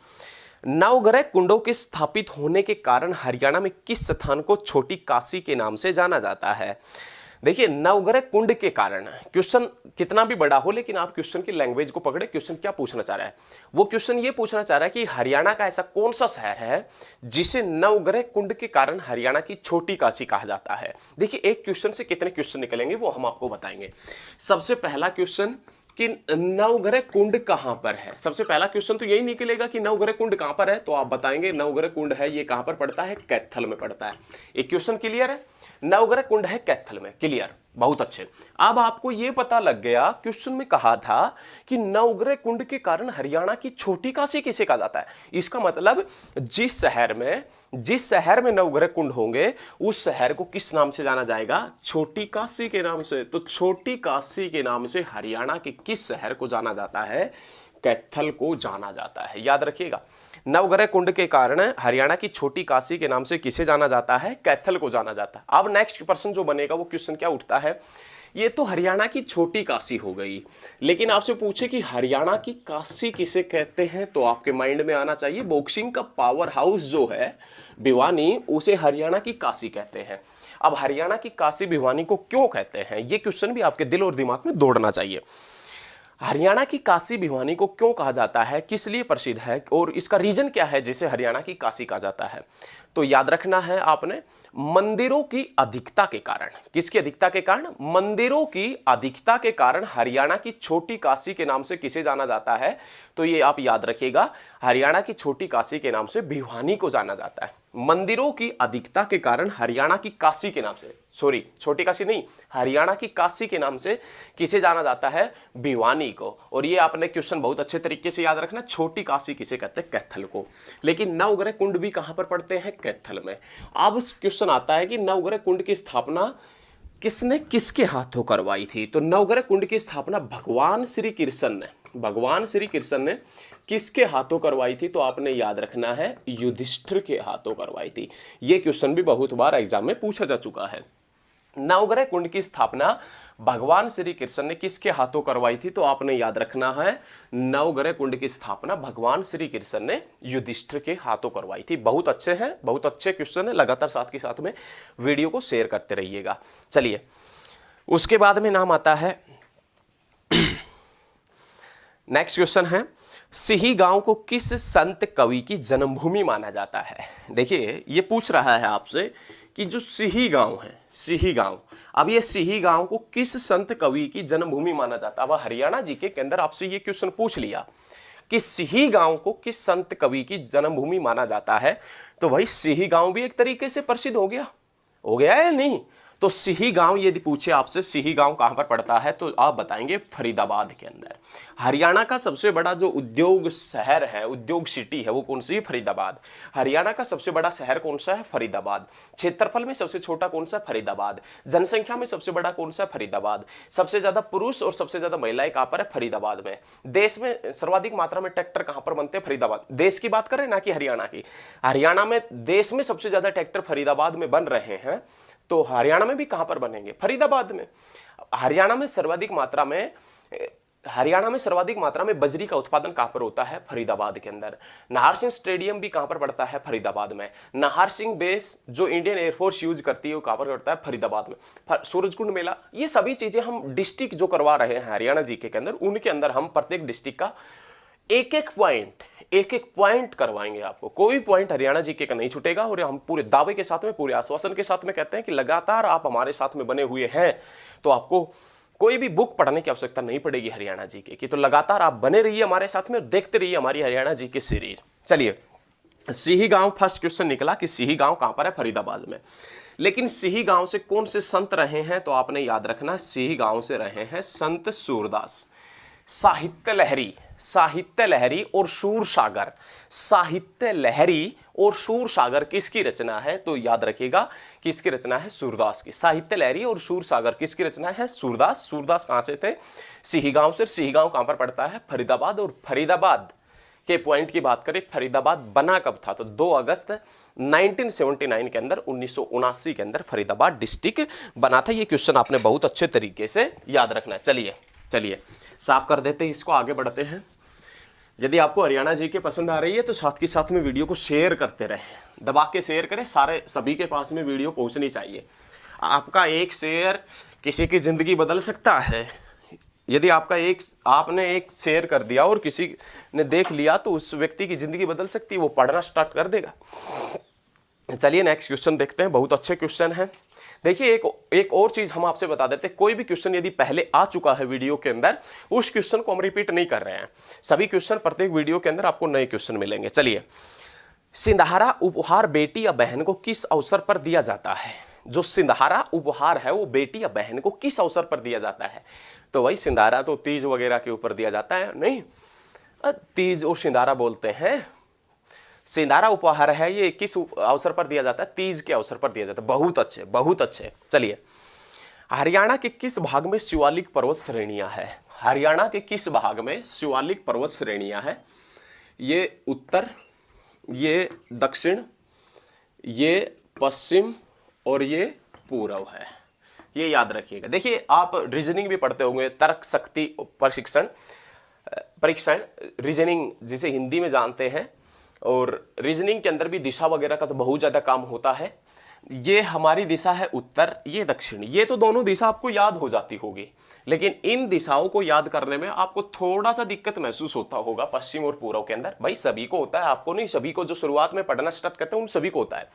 नवग्रह कुंडों के स्थापित होने के कारण हरियाणा में किस स्थान को छोटी काशी के नाम से जाना जाता है। देखिए, नवग्रह कुंड के कारण, क्वेश्चन कितना भी बड़ा हो लेकिन आप क्वेश्चन की लैंग्वेज को पकड़े। क्वेश्चन क्या पूछना चाह रहा है, वो क्वेश्चन ये पूछना चाह रहा है कि हरियाणा का ऐसा कौन सा शहर है जिसे नवग्रह कुंड के कारण हरियाणा की छोटी काशी कहा जाता है। देखिए, एक क्वेश्चन से कितने क्वेश्चन निकलेंगे वो हम आपको बताएंगे। सबसे पहला क्वेश्चन कि नवग्रह कुंड कहां पर है, सबसे पहला क्वेश्चन तो यही निकलेगा कि नवग्रह कुंड कहां पर है, तो आप बताएंगे नवग्रह कुंड है ये कहां पर पड़ता है, कैथल में पड़ता है। एक क्वेश्चन क्लियर है, नवग्रह कुंड है कैथल में, क्लियर, बहुत अच्छे। अब आपको यह पता लग गया, क्वेश्चन में कहा था कि नवग्रह कुंड के कारण हरियाणा की छोटी काशी किसे कहा जाता है। इसका मतलब जिस शहर में नवग्रह कुंड होंगे उस शहर को किस नाम से जाना जाएगा, छोटी काशी के नाम से। तो छोटी काशी के नाम से हरियाणा के किस शहर को जाना जाता है, कैथल को जाना जाता है। याद रखिएगा, नवग्रह कुंड के कारण हरियाणा की छोटी काशी के नाम से किसे जाना जाता है, कैथल को जाना जाता है। अब नेक्स्ट प्रश्न जो बनेगा वो क्वेश्चन क्या उठता है, ये तो हरियाणा की छोटी काशी हो गई, लेकिन आपसे पूछे कि हरियाणा की काशी किसे कहते हैं, तो आपके माइंड में आना चाहिए बॉक्सिंग का पावर हाउस जो है भिवानी, उसे हरियाणा की काशी कहते हैं। अब हरियाणा की काशी भिवानी को क्यों कहते हैं, ये क्वेश्चन भी आपके दिल और दिमाग में दौड़ना चाहिए। हरियाणा की काशी भिवानी को क्यों कहा जाता है, किस लिए प्रसिद्ध है और इसका रीजन क्या है जिसे हरियाणा की काशी कहा जाता है, तो याद रखना है आपने, मंदिरों की अधिकता के कारण। किसकी अधिकता के कारण, मंदिरों की अधिकता के कारण हरियाणा की छोटी काशी के नाम से किसे जाना जाता है, तो ये आप याद रखिएगा, हरियाणा की छोटी काशी के नाम से भिवानी को जाना जाता है। मंदिरों की अधिकता के कारण हरियाणा की काशी के नाम से, सॉरी छोटी काशी नहीं, हरियाणा की काशी के नाम से किसे जाना जाता है, भिवानी को। और ये आपने क्वेश्चन बहुत अच्छे तरीके से याद रखना, छोटी काशी किसे कहते हैं, कैथल को। लेकिन नवग्रह कुंड भी कहां पर पड़ते हैं, कैथल में। अब क्वेश्चन आता है कि नवग्रह कुंड की स्थापना किसने किसके हाथों करवाई थी, तो नवग्रह कुंड की स्थापना भगवान श्री कृष्ण ने किसके हाथों करवाई थी, तो आपने याद रखना है युधिष्ठिर के हाथों करवाई थी। यह क्वेश्चन भी बहुत बार एग्जाम में पूछा जा चुका है। नवग्रह कुंड की स्थापना भगवान श्री कृष्ण ने किसके हाथों करवाई थी, तो आपने याद रखना है नवग्रह कुंड की स्थापना भगवान श्री कृष्ण ने युधिष्ठिर के हाथों करवाई थी। बहुत अच्छे हैं, बहुत अच्छे क्वेश्चन है, लगातार साथ के साथ में वीडियो को शेयर करते रहिएगा। चलिए, उसके बाद में नाम आता है नेक्स्ट क्वेश्चन है, सिही गांव को किस संत कवि की जन्मभूमि माना जाता है? देखिए ये पूछ रहा है आपसे कि जो सिही गांव है, सिही गांव, अब ये सिही गांव को किस संत कवि की जन्मभूमि माना जाता है? अब हरियाणा जीके के अंदर आपसे ये क्वेश्चन पूछ लिया कि सिही गांव को किस संत कवि की जन्मभूमि माना जाता है, तो भाई सिही गांव भी एक तरीके से प्रसिद्ध हो गया या नहीं? तो सिही गांव यदि पूछे आपसे सिही गांव कहां पर पड़ता है, तो आप बताएंगे फरीदाबाद के अंदर। हरियाणा का सबसे बड़ा जो उद्योग शहर है, उद्योग सिटी है, वो कौन सी है? फरीदाबाद। हरियाणा का सबसे बड़ा शहर कौन सा है? फरीदाबाद। क्षेत्रफल में सबसे छोटा कौन सा? फरीदाबाद। जनसंख्या में सबसे बड़ा कौन सा? फरीदाबाद। सबसे ज्यादा पुरुष और सबसे ज्यादा महिलाएं कहां पर है? फरीदाबाद में। देश में सर्वाधिक मात्रा में ट्रैक्टर कहां पर बनते हैं? फरीदाबाद। देश की बात करें ना कि हरियाणा की। हरियाणा में देश में सबसे ज्यादा ट्रैक्टर फरीदाबाद में बन रहे हैं, तो हरियाणा में भी कहां पर बनेंगे? फरीदाबाद में। हरियाणा में सर्वाधिक मात्रा में बजरी का उत्पादन कहां पर होता है? फरीदाबाद के अंदर। नाहर सिंह स्टेडियम भी कहां पर पड़ता है? फरीदाबाद में। नाहर सिंह बेस जो इंडियन एयरफोर्स यूज करती है वो कहां पर पड़ता है? फरीदाबाद में। सूरजकुंड मेला, ये सभी चीजें हम डिस्ट्रिक्ट जो करवा रहे हैं हरियाणा जीके के अंदर, उनके अंदर हम प्रत्येक डिस्ट्रिक्ट का एक एक पॉइंट करवाएंगे आपको। कोई पॉइंट हरियाणा जीके का नहीं छूटेगा। और हम पूरे दावे के साथ में, पूरे आश्वासन के साथ में कहते हैं कि लगातार आप हमारे साथ में बने हुए हैं तो आपको कोई भी बुक पढ़ने की आवश्यकता नहीं पड़ेगी हरियाणा जीके की। तो लगातार आप बने रहिए हमारे साथ में और देखते रहिए हमारी हरियाणा जीके सीरीज। चलिए, सिही गांव फर्स्ट क्वेश्चन निकला कि सिही गांव कहां पर है? फरीदाबाद में। लेकिन सिही गांव से कौन से संत रहे हैं? तो आपने याद रखना, सिही गांव से रहे हैं संत सूरदास। साहित्य लहरी और शूरसागर। साहित्य लहरी और शूरसागर किसकी रचना है? तो याद रखिएगा कि इसकी रचना है सूरदास की। साहित्य लहरी और शूरसागर किसकी रचना है? सूरदास। सूरदास कहां से थे? सिही गांव से। सिही गांव कहां पर पड़ता है? फरीदाबाद। और फरीदाबाद के पॉइंट की बात करें, फरीदाबाद बना कब था? तो 2 अगस्त 1979 के अंदर, 1979 के अंदर फरीदाबाद डिस्ट्रिक्ट बना था। ये क्वेश्चन आपने बहुत अच्छे तरीके से याद रखना है। चलिए साफ कर देते हैं इसको, आगे बढ़ते हैं। यदि आपको हरियाणा जीके पसंद आ रही है तो साथ के साथ में वीडियो को शेयर करते रहें, दबा के शेयर करें। सभी के पास में वीडियो पहुंचनी चाहिए। आपका एक शेयर किसी की जिंदगी बदल सकता है। यदि आपने एक शेयर कर दिया और किसी ने देख लिया तो उस व्यक्ति की जिंदगी बदल सकती है, वो पढ़ना स्टार्ट कर देगा। चलिए नेक्स्ट क्वेश्चन देखते हैं, बहुत अच्छे क्वेश्चन हैं। देखिए एक और चीज हम आपसे बता देते हैं, कोई भी क्वेश्चन यदि पहले आ चुका है वीडियो के अंदर, उस क्वेश्चन को हम रिपीट नहीं कर रहे हैं। सभी क्वेश्चन प्रत्येक वीडियो के अंदर आपको नए क्वेश्चन मिलेंगे। चलिए, सिंदहारा उपहार बेटी या बहन को किस अवसर पर दिया जाता है? जो सिंदहारा उपहार है वो बेटी या बहन को किस अवसर पर दिया जाता है? तो भाई सिंदहारा तो तीज वगैरह के ऊपर दिया जाता है, नहीं, तीज और सिंदहारा बोलते हैं। सिंदहारा उपहार है, ये किस अवसर पर दिया जाता है? तीज के अवसर पर दिया जाता है। बहुत अच्छे। चलिए, हरियाणा के किस भाग में शिवालिक पर्वत श्रेणियां है? हरियाणा के किस भाग में शिवालिक पर्वत श्रेणियां है? ये उत्तर, ये दक्षिण, ये पश्चिम और ये पूर्व है। ये याद रखिएगा। देखिए आप रीजनिंग भी पढ़ते होंगे, तर्क शक्ति परीक्षण, रीजनिंग जिसे हिंदी में जानते हैं, और रीजनिंग के अंदर भी दिशा वगैरह का तो बहुत ज़्यादा काम होता है। ये हमारी दिशा है उत्तर, ये दक्षिण, ये तो दोनों दिशा आपको याद हो जाती होगी, लेकिन इन दिशाओं को याद करने में आपको थोड़ा सा दिक्कत महसूस होता होगा पश्चिम और पूर्व के अंदर। भाई सभी को होता है, आपको नहीं, सभी को जो शुरुआत में पढ़ना स्टार्ट करते हैं उन सभी को होता है।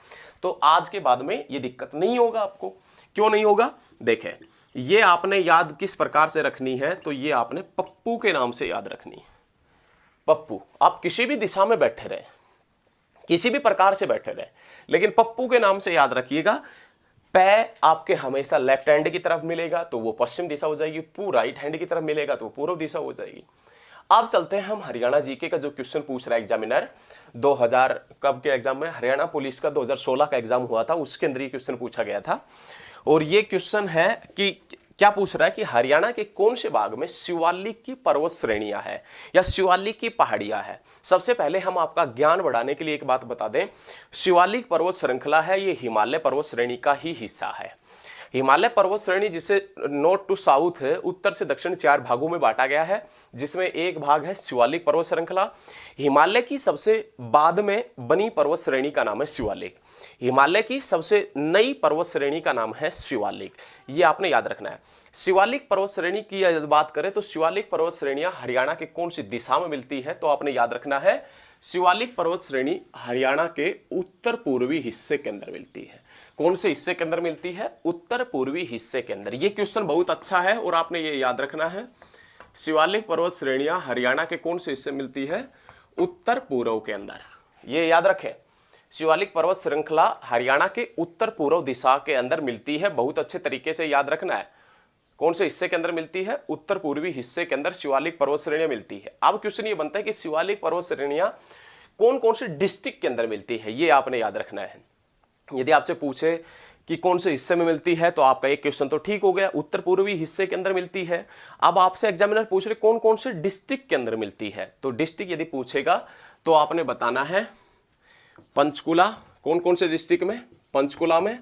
तो आज के बाद में ये दिक्कत नहीं होगा आपको। क्यों नहीं होगा? देखें, ये आपने याद किस प्रकार से रखनी है? तो ये आपने पप्पू के नाम से याद रखनी है। पप्पू, आप किसी भी दिशा में बैठे रहे, किसी भी प्रकार से बैठे रहे, लेकिन पप्पू के नाम से याद रखिएगा। पै आपके हमेशा लेफ्ट हैंड की तरफ मिलेगा तो वो पश्चिम दिशा हो जाएगी, पू राइट हैंड की तरफ मिलेगा तो वो पूर्व दिशा हो जाएगी। अब चलते हैं हम हरियाणा जीके का जो क्वेश्चन पूछ रहा है एग्जामिनर 2000 कब के एग्जाम में, हरियाणा पुलिस का 2016 का एग्जाम हुआ था, उसके अंदर ये क्वेश्चन पूछा गया था। और ये क्वेश्चन है कि क्या पूछ रहा है कि हरियाणा के कौन से भाग में शिवालिक की पर्वत श्रेणियां है या शिवालिक की पहाड़ियां है। सबसे पहले हम आपका ज्ञान बढ़ाने के लिए एक बात बता दें, शिवालिक पर्वत श्रृंखला है, ये हिमालय पर्वत श्रेणी का ही हिस्सा है। हिमालय पर्वत श्रेणी जिसे नॉर्थ टू साउथ है, उत्तर से दक्षिण 4 भागों में बांटा गया है, जिसमें एक भाग है शिवालिक पर्वत श्रृंखला। हिमालय की सबसे बाद में बनी पर्वत श्रेणी का नाम है शिवालिक। हिमालय की सबसे नई पर्वत श्रेणी का नाम है शिवालिक, ये आपने याद रखना है। शिवालिक पर्वत श्रेणी की यदि बात करें तो शिवालिक पर्वत श्रेणियां हरियाणा के कौन सी दिशा में मिलती है, तो आपने याद रखना है शिवालिक पर्वत श्रेणी हरियाणा के उत्तर पूर्वी हिस्से के अंदर मिलती है। कौन से हिस्से के अंदर मिलती है? उत्तर पूर्वी हिस्से के अंदर। ये क्वेश्चन बहुत अच्छा है और आपने ये याद रखना है। शिवालिक पर्वत श्रेणियां हरियाणा के कौन से हिस्से मिलती है? उत्तर पूर्व के अंदर, ये याद रखें। शिवालिक पर्वत श्रृंखला हरियाणा के उत्तर पूर्व दिशा के अंदर मिलती है, बहुत अच्छे तरीके से याद रखना है। कौन से हिस्से के अंदर मिलती है? उत्तर पूर्वी हिस्से के अंदर शिवालिक पर्वत श्रेणियां मिलती है। अब क्वेश्चन ये बनता है कि शिवालिक पर्वत श्रेणियां कौन कौन से डिस्ट्रिक्ट के अंदर मिलती है, ये आपने याद रखना है। यदि आपसे पूछे कि कौन से हिस्से में मिलती है, तो आपका एक क्वेश्चन तो ठीक हो गया, उत्तर पूर्वी हिस्से के अंदर मिलती है। अब आपसे एग्जामिनर पूछ रहे कौन कौन से डिस्ट्रिक्ट के अंदर मिलती है, तो डिस्ट्रिक्ट यदि पूछेगा तो आपने बताना है पंचकुला। कौन कौन से डिस्ट्रिक्ट में? पंचकुला में,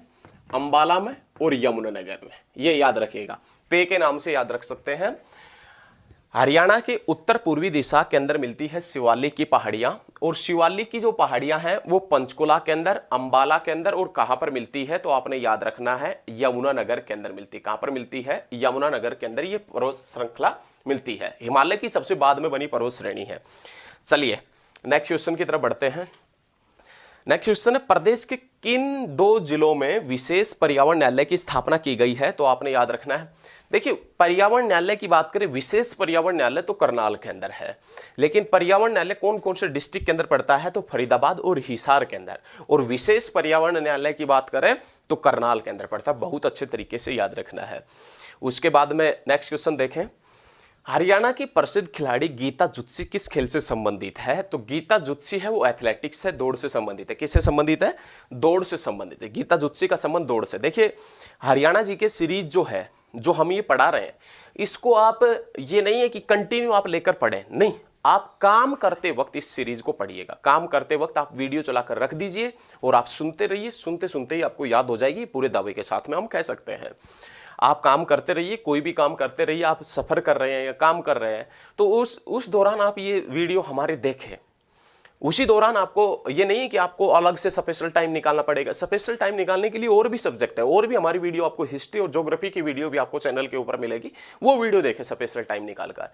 अंबाला में और यमुनानगर में, ये याद रखिएगा। पे के नाम से याद रख सकते हैं। हरियाणा के उत्तर पूर्वी दिशा के अंदर मिलती है शिवालिक की पहाड़ियां, और शिवालिक की जो पहाड़ियां हैं वो पंचकुला के अंदर, अंबाला के अंदर और कहां पर मिलती है, तो आपने याद रखना है यमुनानगर के अंदर मिलती है। कहां पर मिलती है? यमुनानगर के अंदर ये पर्वत श्रृंखला मिलती है। हिमालय की सबसे बाद में बनी पर्वत श्रेणी है। चलिए नेक्स्ट क्वेश्चन की तरफ बढ़ते हैं। नेक्स्ट क्वेश्चन है, प्रदेश के किन 2 जिलों में विशेष पर्यावरण न्यायालय की स्थापना की गई है, तो आपने याद रखना है। देखिए, पर्यावरण न्यायालय की बात करें, विशेष पर्यावरण न्यायालय तो करनाल के अंदर है, लेकिन पर्यावरण न्यायालय कौन कौन से डिस्ट्रिक्ट के अंदर पड़ता है, तो फरीदाबाद और हिसार के अंदर। और विशेष पर्यावरण न्यायालय की बात करें तो करनाल के अंदर पड़ता है। बहुत अच्छे तरीके से याद रखना है। उसके बाद में नेक्स्ट क्वेश्चन देखें, हरियाणा की प्रसिद्ध खिलाड़ी गीता जुत्सी किस खेल से संबंधित है, तो गीता जुत्सी है वो एथलेटिक्स है, दौड़ से संबंधित है। किससे संबंधित है? दौड़ से संबंधित है। गीता जुत्सी का संबंध दौड़ से। देखिए, हरियाणा जी के सीरीज जो है, जो हम ये पढ़ा रहे हैं, इसको आप ये नहीं है कि कंटिन्यू आप लेकर पढ़ें, नहीं, आप काम करते वक्त इस सीरीज को पढ़िएगा। काम करते वक्त आप वीडियो चलाकर रख दीजिए और आप सुनते रहिए। सुनते सुनते ही आपको याद हो जाएगी, पूरे दावे के साथ में हम कह सकते हैं। आप काम करते रहिए, कोई भी काम करते रहिए, आप सफर कर रहे हैं या काम कर रहे हैं, तो उस दौरान आप ये वीडियो हमारे देखें। उसी दौरान आपको ये नहीं है कि आपको अलग से स्पेशल टाइम निकालना पड़ेगा। स्पेशल टाइम निकालने के लिए और भी सब्जेक्ट है, और भी हमारी वीडियो आपको हिस्ट्री और ज्योग्राफी की वीडियो भी आपको चैनल के ऊपर मिलेगी, वो वीडियो देखें स्पेशल टाइम निकालकर।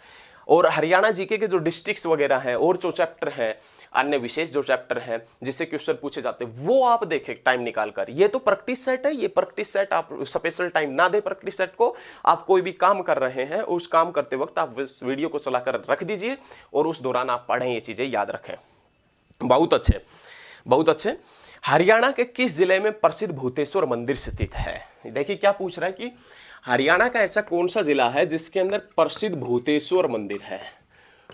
और हरियाणा जीके के जो डिस्ट्रिक्ट्स वगैरह हैं और जो चैप्टर हैं, अन्य विशेष जो चैप्टर हैं जिससे क्वेश्चन पूछे जाते हैं, वो आप देखें टाइम निकालकर। ये तो प्रैक्टिस सेट है, ये प्रैक्टिस सेट आप स्पेशल टाइम ना दे। प्रैक्टिस सेट को आप कोई भी काम कर रहे हैं, उस काम करते वक्त आप इस वीडियो को चलाकर रख दीजिए और उस दौरान आप पढ़ें, ये चीजें याद रखें। बहुत अच्छे, बहुत अच्छे। हरियाणा के किस जिले में प्रसिद्ध भूतेश्वर मंदिर स्थित है? देखिए क्या पूछ रहा है कि हरियाणा का ऐसा कौन सा जिला है जिसके अंदर प्रसिद्ध भूतेश्वर मंदिर है।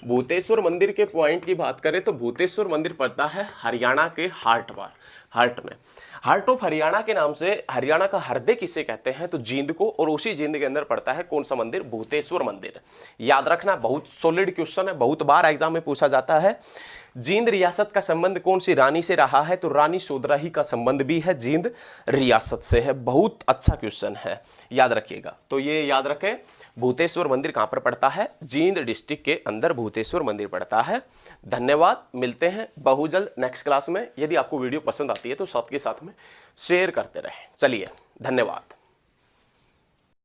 भूतेश्वर मंदिर के पॉइंट की बात करें तो भूतेश्वर मंदिर पड़ता है हरियाणा के हार्ट में। हार्ट ऑफ हरियाणा के नाम से हरियाणा का हृदय किसे कहते हैं, तो जींद को, और उसी जींद के अंदर पड़ता है कौन सा मंदिर? भूतेश्वर मंदिर। याद रखना, बहुत सॉलिड क्वेश्चन है, बहुत बार एग्जाम में पूछा जाता है। जींद रियासत का संबंध कौन सी रानी से रहा है, तो रानी सोदराही का संबंध भी है जींद रियासत से है। बहुत अच्छा क्वेश्चन है, याद रखिएगा। तो ये याद रखें, भूतेश्वर मंदिर कहां पर पड़ता है? जींद डिस्ट्रिक्ट के अंदर भूतेश्वर मंदिर पड़ता है। धन्यवाद, मिलते हैं बहुत जल्द नेक्स्ट क्लास में। यदि आपको वीडियो पसंद आती है तो साथ के साथ में शेयर करते रहें। चलिए, धन्यवाद।